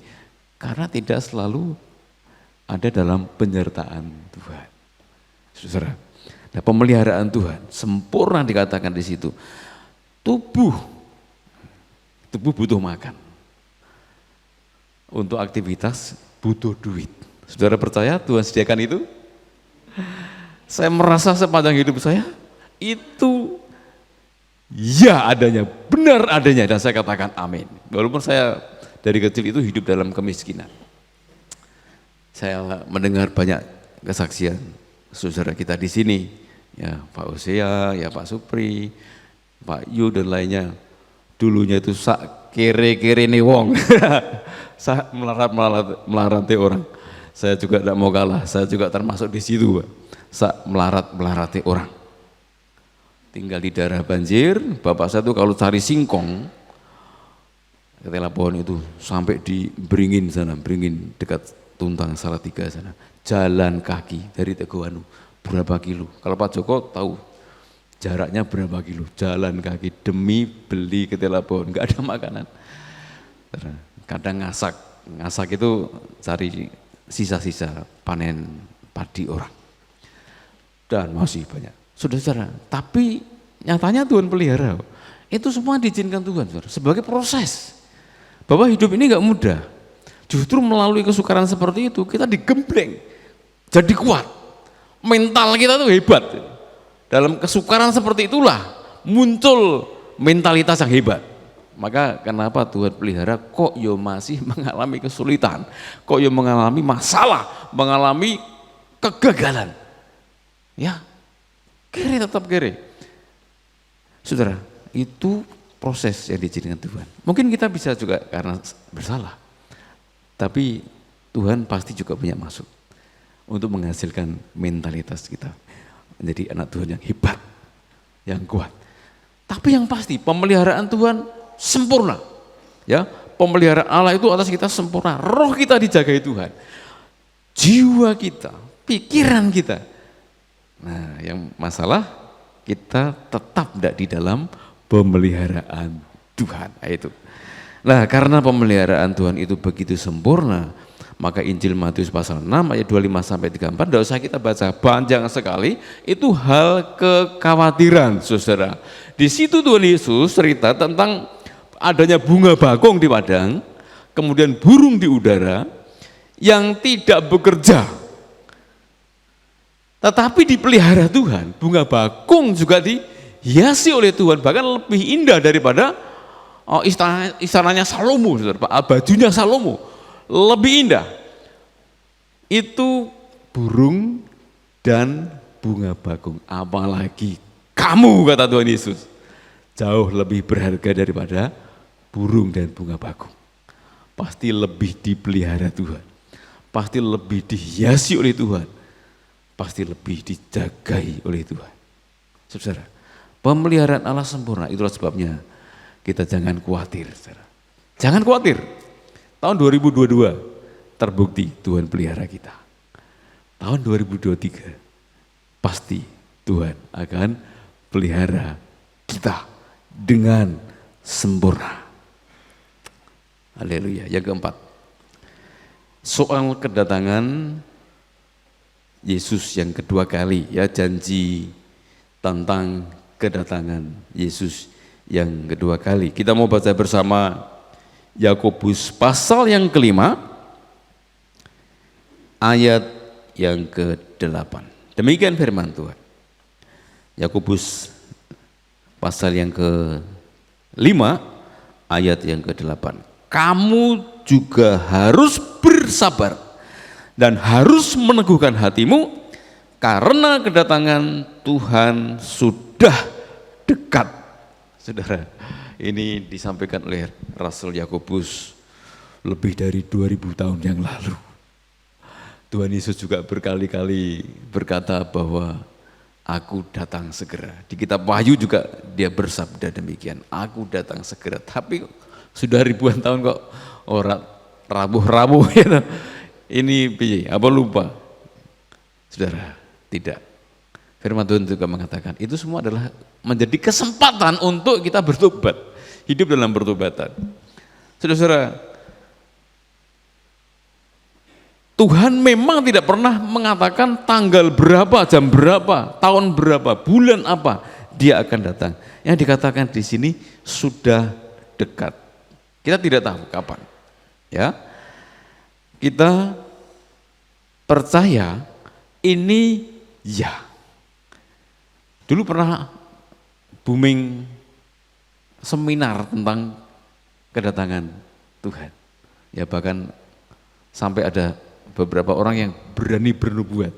Karena tidak selalu ada dalam penyertaan Tuhan. Saudara, nah pemeliharaan Tuhan sempurna dikatakan di situ. Tubuh butuh makan. Untuk aktivitas butuh duit. Saudara percaya Tuhan sediakan itu? Saya merasa sepanjang hidup saya itu ya adanya, benar adanya, dan saya katakan amin. Walaupun saya dari kecil itu hidup dalam kemiskinan. Saya mendengar banyak kesaksian saudara kita di sini, ya Pak Hosea, ya Pak Supri, Pak Yu dan lainnya. Dulunya itu sak kere-kere nih wong, sak melarati orang. Saya juga tidak mau kalah, saya juga termasuk di situ, Pak. Sak melarati orang. Tinggal di daerah banjir, bapak saya tuh kalau cari singkong, ketela pohon itu sampai di Beringin sana, Beringin dekat Tuntang Salatiga sana, jalan kaki dari Teguhanu berapa kilo? Kalau Pak Joko tahu jaraknya berapa kilo? Jalan kaki demi beli ketela pohon, nggak ada makanan. Kadang ngasak itu cari sisa-sisa panen padi orang, dan masih banyak. Saudara, tapi nyatanya Tuhan pelihara. Itu semua diizinkan Tuhan, saudara, sebagai proses. Bahwa hidup ini nggak mudah. Justru melalui kesukaran seperti itu kita digembleng, jadi kuat. Mental kita tuh hebat. Dalam kesukaran seperti itulah muncul mentalitas yang hebat. Maka kenapa Tuhan pelihara kok yo masih mengalami kesulitan, kok yo mengalami masalah, mengalami kegagalan. Ya, kere tetap kere. Saudara, itu proses yang diizinkan Tuhan. Mungkin kita bisa juga karena bersalah, tapi Tuhan pasti juga punya maksud untuk menghasilkan mentalitas kita menjadi anak Tuhan yang hebat, yang kuat. Tapi yang pasti pemeliharaan Tuhan sempurna. Ya, pemeliharaan Allah itu atas kita sempurna. Roh kita dijagai Tuhan, jiwa kita, pikiran kita. Nah, yang masalah kita tetap tidak di dalam pemeliharaan Tuhan. Itu. Nah, karena pemeliharaan Tuhan itu begitu sempurna, maka Injil Matius pasal 6 ayat 25 sampai 34 tidak usah kita baca, panjang sekali. Itu hal kekhawatiran, saudara. Di situ Tuhan Yesus cerita tentang adanya bunga bakung di padang, kemudian burung di udara yang tidak bekerja, tetapi dipelihara Tuhan. Bunga bakung juga dihiasi oleh Tuhan, bahkan lebih indah daripada istananya Salomo, bajunya Salomo lebih indah. Itu burung dan bunga bakung, apalagi kamu, kata Tuhan Yesus, jauh lebih berharga daripada burung dan bunga bakung. Pasti lebih dipelihara Tuhan, pasti lebih dihiasi oleh Tuhan, pasti lebih dijagai oleh Tuhan. Saudara, pemeliharaan Allah sempurna. Itulah sebabnya kita jangan khawatir, saudara. Jangan khawatir. Tahun 2022 terbukti Tuhan pelihara kita. Tahun 2023 pasti Tuhan akan pelihara kita. dengan sempurna. Haleluya. Yang keempat, soal kedatangan Yesus yang kedua kali, ya, janji tentang kedatangan Yesus yang kedua kali. Kita mau baca bersama Yakobus pasal yang kelima, ayat yang ke-8. Demikian firman Tuhan. Yakobus pasal yang ke-5, ayat yang ke-8. Kamu juga harus bersabar dan harus meneguhkan hatimu, karena kedatangan Tuhan sudah dekat. Saudara, ini disampaikan oleh Rasul Yakobus lebih dari 2000 tahun yang lalu. Tuhan Yesus juga berkali-kali berkata bahwa aku datang segera. Di kitab Wahyu juga dia bersabda demikian, aku datang segera. Tapi sudah ribuan tahun kok orang rabuh-rabuh ya. Ini piye? Apa lupa? Saudara, tidak. Firman Tuhan juga mengatakan itu semua adalah menjadi kesempatan untuk kita bertobat, hidup dalam pertobatan. Saudara, Tuhan memang tidak pernah mengatakan tanggal berapa, jam berapa, tahun berapa, bulan apa dia akan datang. Yang dikatakan di sini sudah dekat. Kita tidak tahu kapan. Ya. Kita percaya ini ya. Dulu pernah booming seminar tentang kedatangan Tuhan. Ya, bahkan sampai ada beberapa orang yang berani bernubuat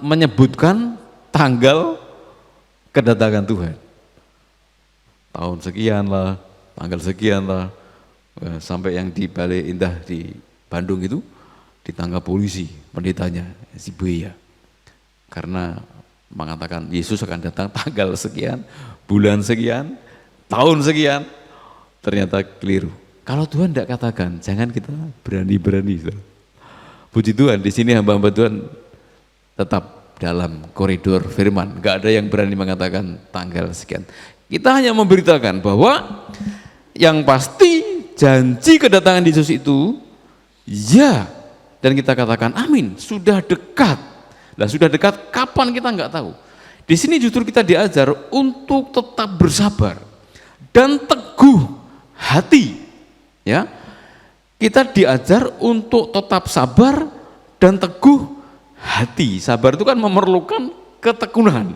menyebutkan tanggal kedatangan Tuhan. Tahun sekian lah, tanggal sekian lah, sampai yang di Balai Indah di Bandung itu ditangkap polisi pendetanya si Buya, karena mengatakan Yesus akan datang tanggal sekian, bulan sekian, tahun sekian. Ternyata keliru. Kalau Tuhan tidak katakan, jangan kita berani-berani. Puji Tuhan, di sini hamba-hamba Tuhan tetap dalam koridor firman. Gak ada yang berani mengatakan tanggal sekian. Kita hanya memberitakan bahwa yang pasti janji kedatangan Yesus itu ya, dan kita katakan amin, sudah dekat. Lah sudah dekat kapan kita nggak tahu. Di sini justru kita diajar untuk tetap bersabar dan teguh hati. Ya, kita diajar untuk tetap sabar dan teguh hati. Sabar itu kan memerlukan ketekunan.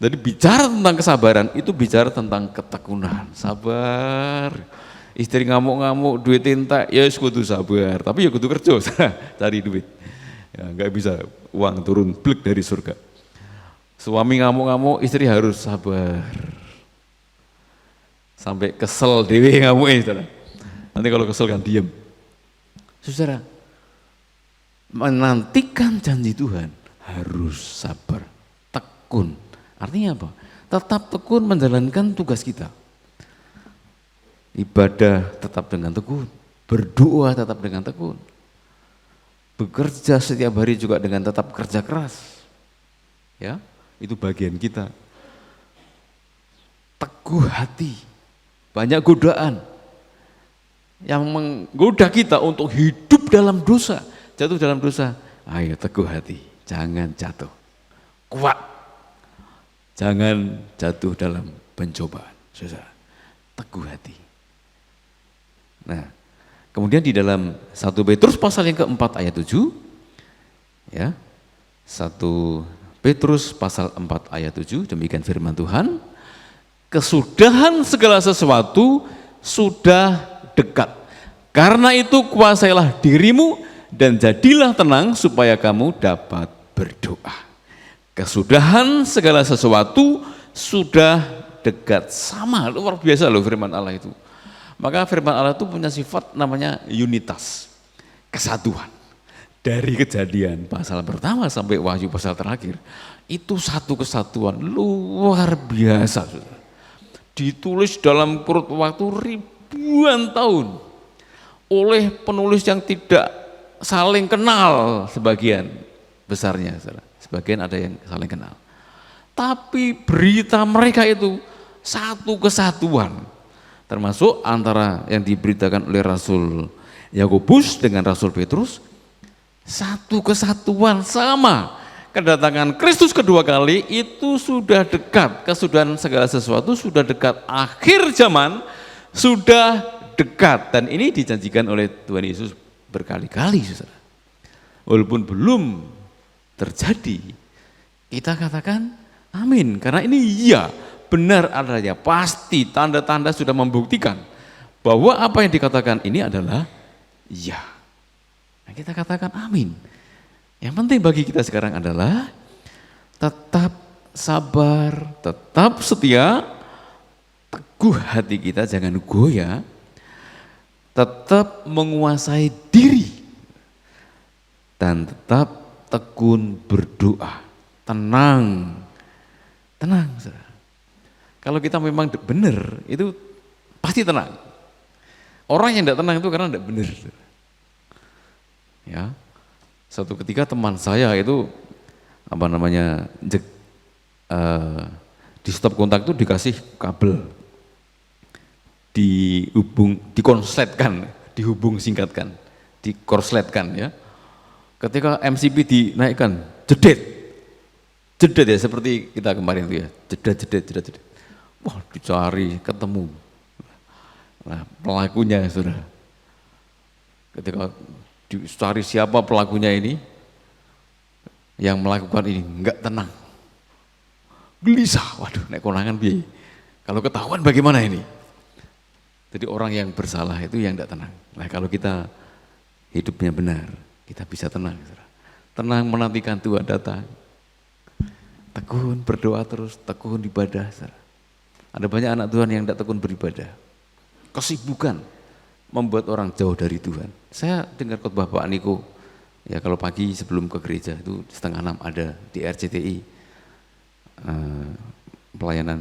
Jadi bicara tentang kesabaran itu bicara tentang ketekunan. Sabar. Istri ngamuk-ngamuk, duit tinta, ya kudu sabar. Tapi ya kudu kerja, cari duit. Ya, nggak bisa uang turun blek dari surga. Suami ngamuk-ngamuk, istri harus sabar. Sampai kesel dewe ngamuknya, saudara. Nanti kalau kesel kan diem. Saudara, menantikan janji Tuhan harus sabar, tekun. Artinya apa? Tetap tekun menjalankan tugas kita. Ibadah tetap dengan tekun, berdoa tetap dengan tekun, bekerja setiap hari juga dengan tetap kerja keras. Ya, itu bagian kita. Teguh hati, banyak godaan yang menggoda kita untuk hidup dalam dosa, jatuh dalam dosa. Ayo teguh hati, jangan jatuh, kuat, jangan jatuh dalam pencobaan. Saudara, teguh hati. Nah, kemudian di dalam 1 Petrus pasal yang keempat ayat 7, ya, 1 Petrus pasal 4 ayat 7, demikian firman Tuhan, kesudahan segala sesuatu sudah dekat. Karena itu kuasailah dirimu dan jadilah tenang supaya kamu dapat berdoa. Kesudahan segala sesuatu sudah dekat. Sama, luar biasa loh firman Allah itu. Maka firman Allah itu punya sifat namanya unitas, kesatuan. Dari Kejadian pasal pertama sampai Wahyu pasal terakhir, itu satu kesatuan luar biasa. Ditulis dalam kurun waktu ribuan tahun oleh penulis yang tidak saling kenal sebagian besarnya. Sebagian ada yang saling kenal. Tapi berita mereka itu satu kesatuan, termasuk antara yang diberitakan oleh Rasul Yakobus dengan Rasul Petrus, satu kesatuan sama. Kedatangan Kristus kedua kali itu sudah dekat, kesudahan segala sesuatu sudah dekat, akhir zaman sudah dekat, dan ini dijanjikan oleh Tuhan Yesus berkali-kali, saudara. Walaupun belum terjadi, kita katakan amin, karena ini iya, benar adanya, pasti tanda-tanda sudah membuktikan bahwa apa yang dikatakan ini adalah iya. Nah, kita katakan amin. Yang penting bagi kita sekarang adalah tetap sabar, tetap setia, teguh hati kita jangan goyah, tetap menguasai diri, dan tetap tekun berdoa. Tenang, saudara. Kalau kita memang benar, itu pasti tenang. Orang yang tidak tenang itu karena tidak benar. Ya, suatu ketika teman saya itu di stop kontak itu dikasih kabel, dikonsletkan, dihubung singkatkan, dikorsletkan ya. Ketika MCP dinaikkan, jedet ya, seperti kita kemarin itu ya, jedet. Wah, dicari, ketemu. Nah, pelakunya saudara. Ketika dicari siapa pelakunya ini, yang melakukan ini enggak tenang. Gelisah, waduh, naik konangan biaya. Kalau ketahuan bagaimana ini? Jadi orang yang bersalah itu yang enggak tenang. Nah, kalau kita hidupnya benar, kita bisa tenang. Saudara. Tenang menantikan Tuhan datang. Tekun berdoa terus, tekun ibadah. Saudara. Ada banyak anak Tuhan yang tidak tekun beribadah. Kesibukan membuat orang jauh dari Tuhan. Saya dengar khotbah Pak Niko, ya kalau pagi sebelum ke gereja itu 5:30 ada di RCTI pelayanan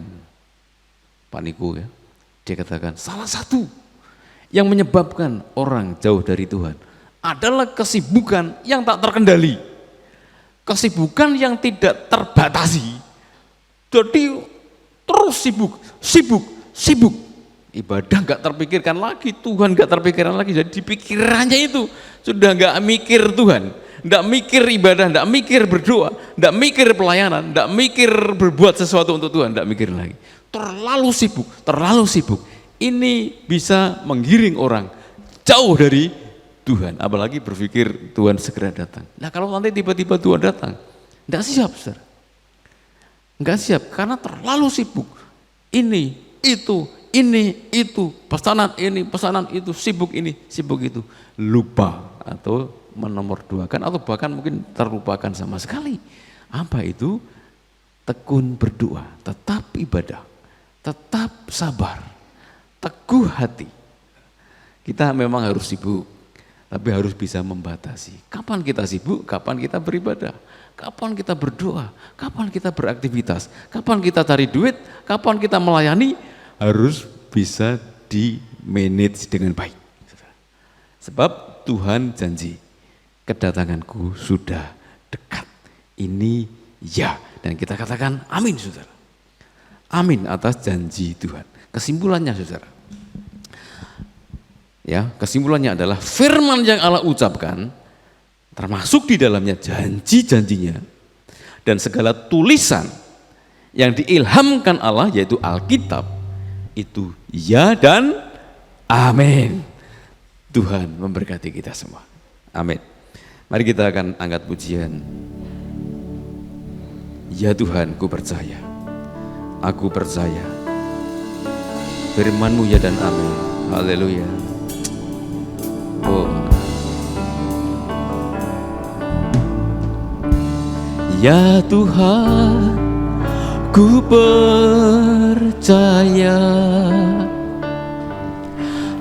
Pak Niko ya. Dia katakan salah satu yang menyebabkan orang jauh dari Tuhan adalah kesibukan yang tak terkendali. Kesibukan yang tidak terbatasi. Jadi terus sibuk. Ibadah nggak terpikirkan lagi, Tuhan nggak terpikirkan lagi. Jadi pikirannya itu sudah nggak mikir Tuhan, nggak mikir ibadah, nggak mikir berdoa, nggak mikir pelayanan, nggak mikir berbuat sesuatu untuk Tuhan, nggak mikir lagi. Terlalu sibuk. Ini bisa menggiring orang jauh dari Tuhan, apalagi berpikir Tuhan segera datang. Nah kalau nanti tiba-tiba Tuhan datang, nggak siap, saudara. Nggak siap karena terlalu sibuk. Ini, itu, pesanan ini, pesanan itu, sibuk ini, sibuk itu. Lupa atau menomorduakan atau bahkan mungkin terlupakan sama sekali. Apa itu? Tekun berdoa, tetap ibadah, tetap sabar, teguh hati. Kita memang harus sibuk, tapi harus bisa membatasi. Kapan kita sibuk, kapan kita beribadah, kapan kita berdoa, kapan kita beraktivitas, kapan kita cari duit, kapan kita melayani, harus bisa di-manage dengan baik. Sebab Tuhan janji, kedatanganku sudah dekat. Ini ya, dan kita katakan amin, saudara. Amin atas janji Tuhan. Kesimpulannya, saudara. Ya, kesimpulannya adalah firman yang Allah ucapkan, termasuk di dalamnya janji-janjinya dan segala tulisan yang diilhamkan Allah, yaitu Alkitab, itu ya dan amin. Tuhan memberkati kita semua. Amin. Mari kita akan angkat pujian. Ya Tuhan, ku percaya. Aku percaya. Firman-Mu ya dan amin. Haleluya. Oh. Ya Tuhan, ku percaya,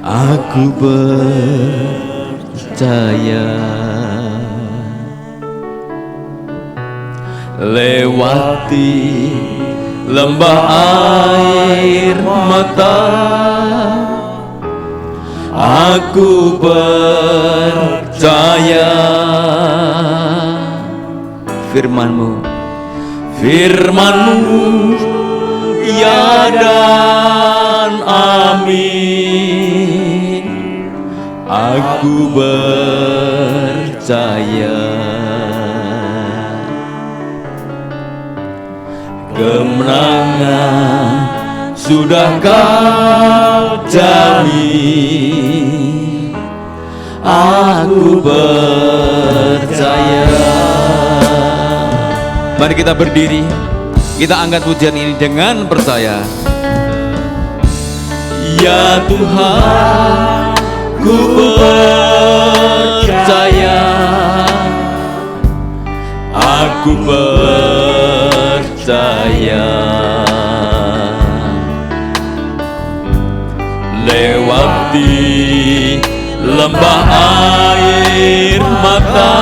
aku percaya, lewati lembah air mata, aku percaya. Firman-Mu ya dan amin. Aku percaya kemenangan sudah kau jamin. Aku percaya. Mari kita berdiri, kita angkat pujian ini dengan percaya. Ya Tuhan, ku percaya, aku percaya. Lewati lembah air mata,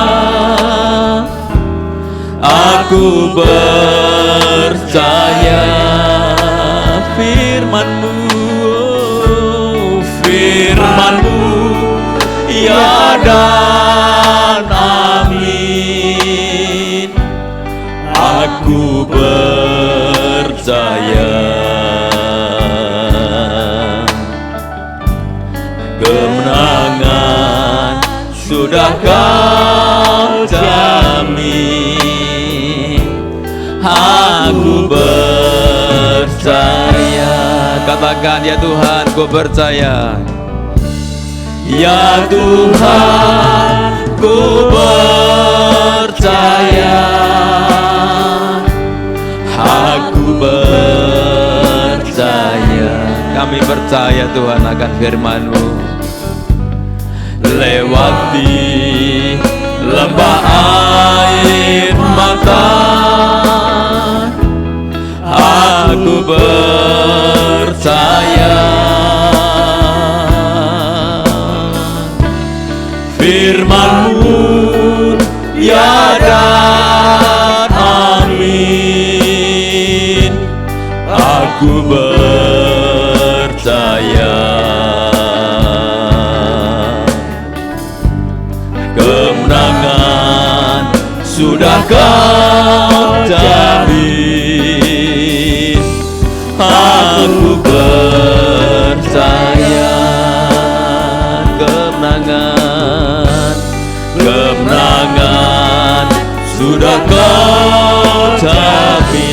aku percaya firman-Mu, firman-Mu, ya dan amin. Aku percaya kemenangan sudah kau jamin. Aku percaya. Katakan, ya Tuhan, ku percaya. Ya Tuhan, ku percaya. Aku percaya. Kami percaya Tuhan akan firman-Mu. Lewati lembah air mata, aku percaya firman-Mu, ya dan amin. Aku percaya kemenangan sudah kau jamin. Aku percaya kemenangan, kemenangan sudah kau jamin.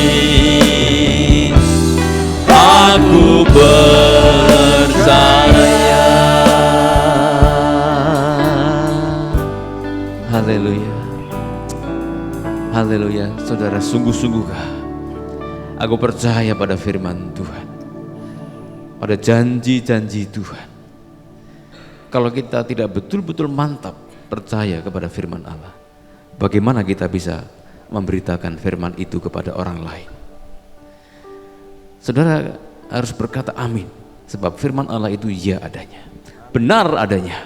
Aku percaya. Haleluya. Haleluya. Saudara, sungguh-sungguhkah aku percaya pada firman Tuhan, pada janji-janji Tuhan. Kalau kita tidak betul-betul mantap percaya kepada firman Allah, bagaimana kita bisa memberitakan firman itu kepada orang lain? Saudara harus berkata amin, sebab firman Allah itu ya adanya, benar adanya.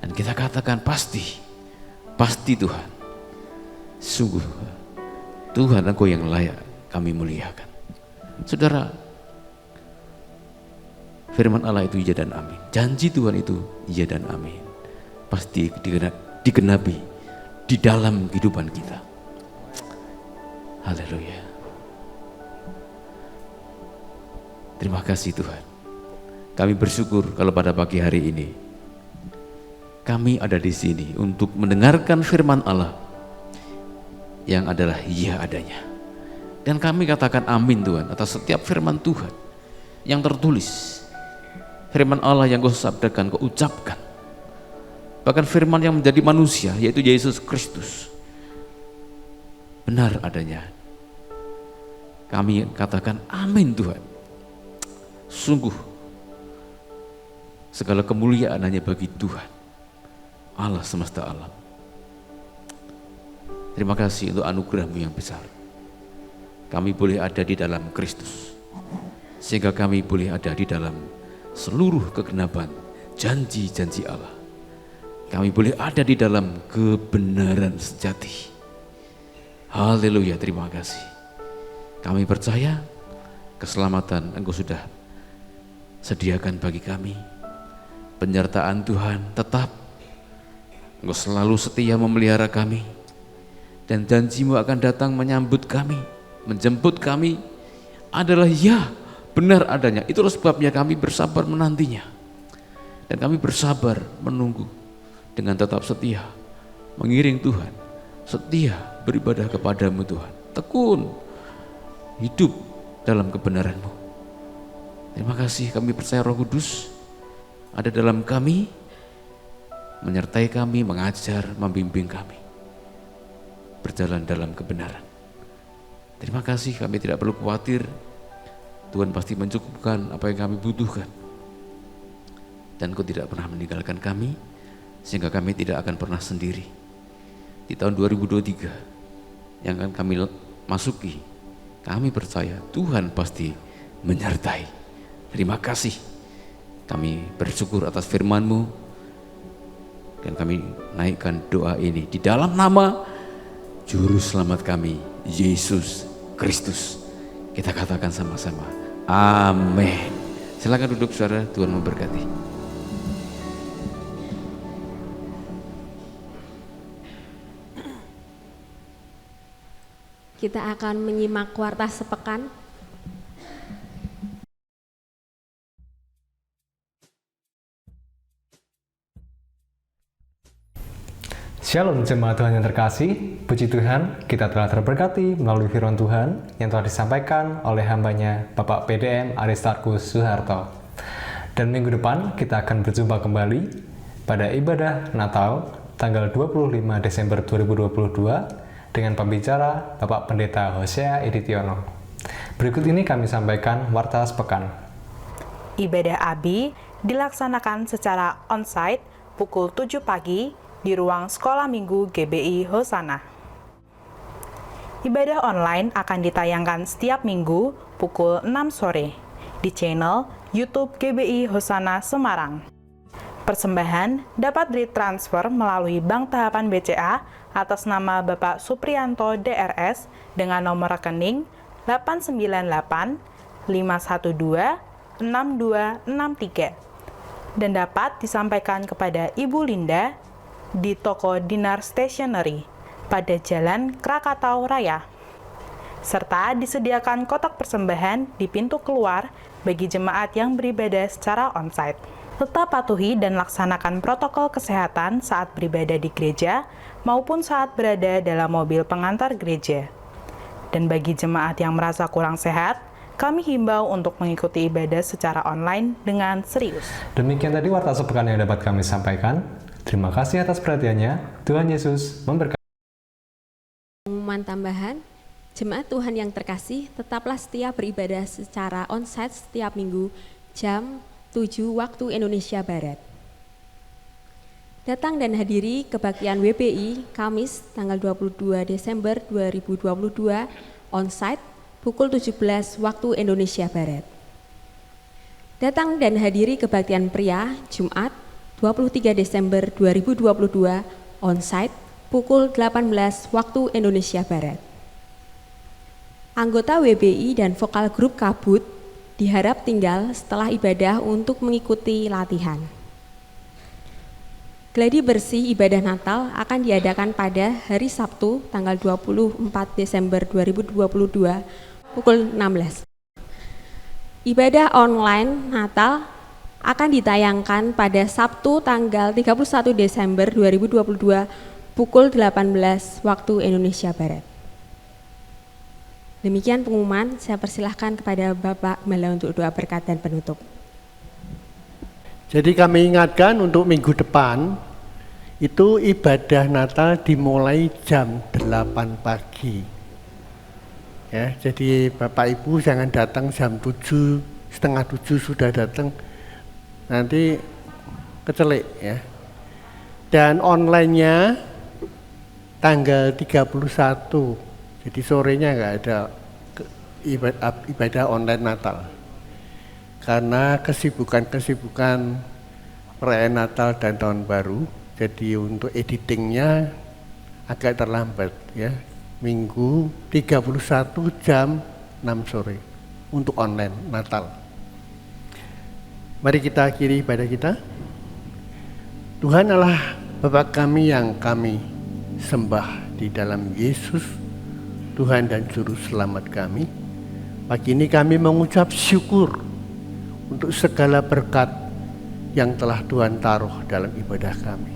Dan kita katakan pasti, pasti Tuhan, sungguh Tuhan Engkau yang layak kami muliakan. Saudara, firman Allah itu ya dan amin. Janji Tuhan itu ya dan amin. Pasti digenapi di dalam kehidupan kita. Haleluya. Terima kasih Tuhan. Kami bersyukur kalau pada pagi hari ini kami ada di sini untuk mendengarkan firman Allah yang adalah ya adanya. Dan kami katakan amin Tuhan atas setiap firman Tuhan yang tertulis. Firman Allah yang Kau sabdakan, Kau ucapkan. Bahkan firman yang menjadi manusia, yaitu Yesus Kristus, benar adanya. Kami katakan amin Tuhan. Sungguh segala kemuliaan hanya bagi Tuhan, Allah semesta alam. Terima kasih untuk anugerah-Mu yang besar. Kami boleh ada di dalam Kristus, sehingga kami boleh ada di dalam seluruh kegenapan janji-janji Allah. Kami boleh ada di dalam kebenaran sejati. Haleluya, terima kasih. Kami percaya keselamatan Engkau sudah sediakan bagi kami. Penyertaan Tuhan tetap. Engkau selalu setia memelihara kami. Dan janji-Mu akan datang menyambut kami, menjemput kami adalah ya, benar adanya. Itulah sebabnya kami bersabar menantinya. Dan kami bersabar menunggu dengan tetap setia, mengiring Tuhan, setia beribadah kepadamu Tuhan. Tekun hidup dalam kebenaran-Mu. Terima kasih, kami percaya Roh Kudus ada dalam kami, menyertai kami, mengajar, membimbing kami berjalan dalam kebenaran. Terima kasih, kami tidak perlu khawatir, Tuhan pasti mencukupkan apa yang kami butuhkan. Dan Kau tidak pernah meninggalkan kami, sehingga kami tidak akan pernah sendiri. Di tahun 2023 yang akan kami masuki, kami percaya Tuhan pasti menyertai. Terima kasih, kami bersyukur atas firman-Mu, dan kami naikkan doa ini di dalam nama Juru Selamat kami, Yesus Kristus. Kita katakan sama-sama, amin. Silakan duduk saudara, Tuhan memberkati. Kita akan menyimak warta sepekan. Shalom jemaat Tuhan yang terkasih, puji Tuhan kita telah terberkati melalui firman Tuhan yang telah disampaikan oleh hambanya Bapak PDM Aristarkus Suharto. Dan minggu depan kita akan berjumpa kembali pada ibadah Natal tanggal 25 Desember 2022 dengan pembicara Bapak Pendeta Hosea Editiono. Berikut ini kami sampaikan warta sepekan. Ibadah ABI dilaksanakan secara on-site pukul 7 pagi di ruang Sekolah Minggu GBI Hosana. Ibadah online akan ditayangkan setiap minggu pukul 6 sore di channel YouTube GBI Hosana Semarang. Persembahan dapat ditransfer melalui Bank Tahapan BCA atas nama Bapak Supriyanto DRS dengan nomor rekening 898 512 6263 dan dapat disampaikan kepada Ibu Linda di toko Dinar Stationery pada Jalan Krakatau Raya. Serta disediakan kotak persembahan di pintu keluar bagi jemaat yang beribadah secara onsite. Tetap patuhi dan laksanakan protokol kesehatan saat beribadah di gereja maupun saat berada dalam mobil pengantar gereja. Dan bagi jemaat yang merasa kurang sehat, kami himbau untuk mengikuti ibadah secara online dengan serius. Demikian tadi warta sepekan yang dapat kami sampaikan. Terima kasih atas perhatiannya. Tuhan Yesus memberkati. Pengumuman tambahan, jemaat Tuhan yang terkasih, tetaplah setia beribadah secara onsite setiap minggu jam 7 waktu Indonesia Barat. Datang dan hadiri kebaktian WBI Kamis tanggal 22 Desember 2022 onsite pukul 17 waktu Indonesia Barat. Datang dan hadiri kebaktian pria Jumat 23 Desember 2022 onsite pukul 18 waktu Indonesia Barat. Anggota WBI dan vokal grup Kabut diharap tinggal setelah ibadah untuk mengikuti latihan. Gladi bersih ibadah Natal akan diadakan pada hari Sabtu tanggal 24 Desember 2022 pukul 16. Ibadah online Natal akan ditayangkan pada Sabtu tanggal 31 Desember 2022 pukul 18 waktu Indonesia Barat. Demikian pengumuman, saya persilahkan kepada Bapak Gembala untuk doa berkat dan penutup. Jadi kami ingatkan untuk minggu depan, itu ibadah Natal dimulai jam 8 pagi. Ya, jadi Bapak Ibu jangan datang jam 7, setengah 7 sudah datang. Nanti kecelik ya. Dan online-nya tanggal 31. Jadi sorenya nggak ada ibadah online Natal. Karena kesibukan perayaan Natal dan Tahun Baru, jadi untuk editingnya agak terlambat ya. Minggu 31 jam 6 sore untuk online Natal. Mari kita akhiri ibadah kita. Tuhan Allah Bapa kami yang kami sembah di dalam Yesus, Tuhan dan Juru Selamat kami. Pagi ini kami mengucap syukur untuk segala berkat yang telah Tuhan taruh dalam ibadah kami.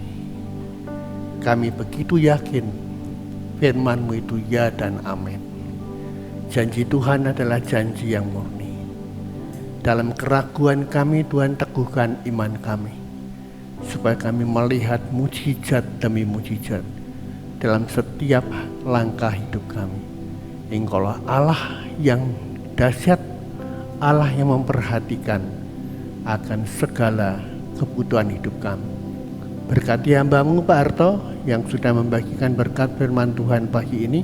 Kami begitu yakin firman-Mu itu ya dan amin. Janji Tuhan adalah janji yang murni. Dalam keraguan kami, Tuhan teguhkan iman kami, supaya kami melihat mujizat demi mujizat dalam setiap langkah hidup kami. Engkaulah Allah yang dahsyat, Allah yang memperhatikan akan segala kebutuhan hidup kami. Berkati hamba-Mu Pak Harto yang sudah membagikan berkat firman Tuhan pagi ini,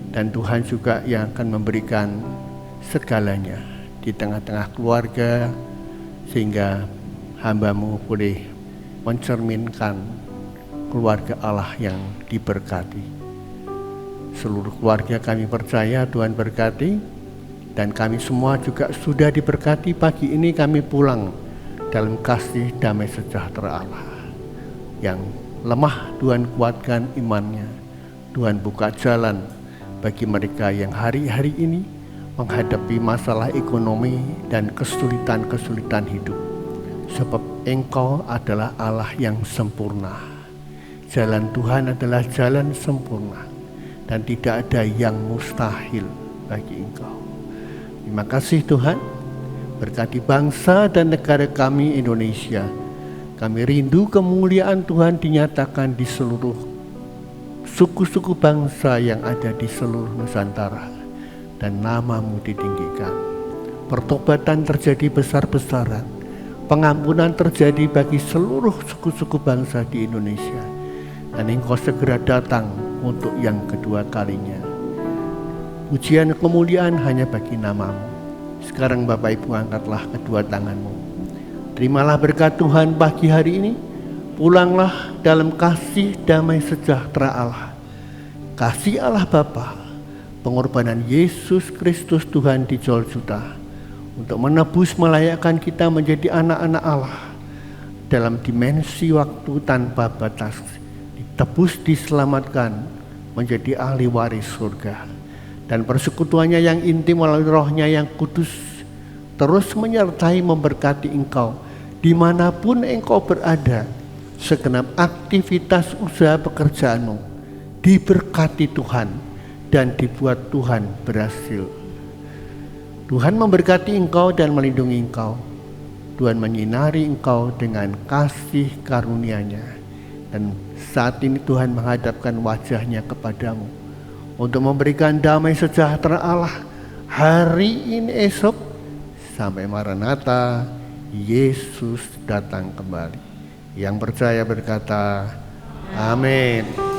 dan Tuhan juga yang akan memberikan segalanya di tengah-tengah keluarga, sehingga hamba-Mu boleh mencerminkan keluarga Allah yang diberkati. Seluruh keluarga kami percaya Tuhan berkati, dan kami semua juga sudah diberkati. Pagi ini kami pulang dalam kasih damai sejahtera Allah. Yang lemah Tuhan kuatkan imannya, Tuhan buka jalan bagi mereka yang hari-hari ini menghadapi masalah ekonomi dan kesulitan-kesulitan hidup. Sebab Engkau adalah Allah yang sempurna. Jalan Tuhan adalah jalan sempurna, dan tidak ada yang mustahil bagi Engkau. Terima kasih Tuhan, berkati bangsa dan negara kami Indonesia. Kami rindu kemuliaan Tuhan dinyatakan di seluruh suku-suku bangsa yang ada di seluruh Nusantara, dan nama-Mu ditinggikan. Pertobatan terjadi besar-besaran, pengampunan terjadi bagi seluruh suku-suku bangsa di Indonesia, dan Engkau segera datang untuk yang kedua kalinya. Pujian kemuliaan hanya bagi nama-Mu. Sekarang Bapak Ibu, angkatlah kedua tangan-Mu. Terimalah berkat Tuhan pagi hari ini. Pulanglah dalam kasih damai sejahtera Allah, kasih Allah Bapa, pengorbanan Yesus Kristus Tuhan di Golgota untuk menebus melayakkan kita menjadi anak-anak Allah dalam dimensi waktu tanpa batas, ditebus, diselamatkan menjadi ahli waris surga, dan persekutuannya yang intim melalui Roh-Nya yang kudus terus menyertai memberkati engkau dimanapun engkau berada. Segenap aktivitas usaha pekerjaanmu diberkati Tuhan dan dibuat Tuhan berhasil. Tuhan memberkati engkau dan melindungi engkau. Tuhan menyinari engkau dengan kasih karunia-Nya, dan saat ini Tuhan menghadapkan wajah-Nya kepadamu untuk memberikan damai sejahtera Allah hari ini, esok, sampai Maranatha, Yesus datang kembali. Yang percaya berkata, amin.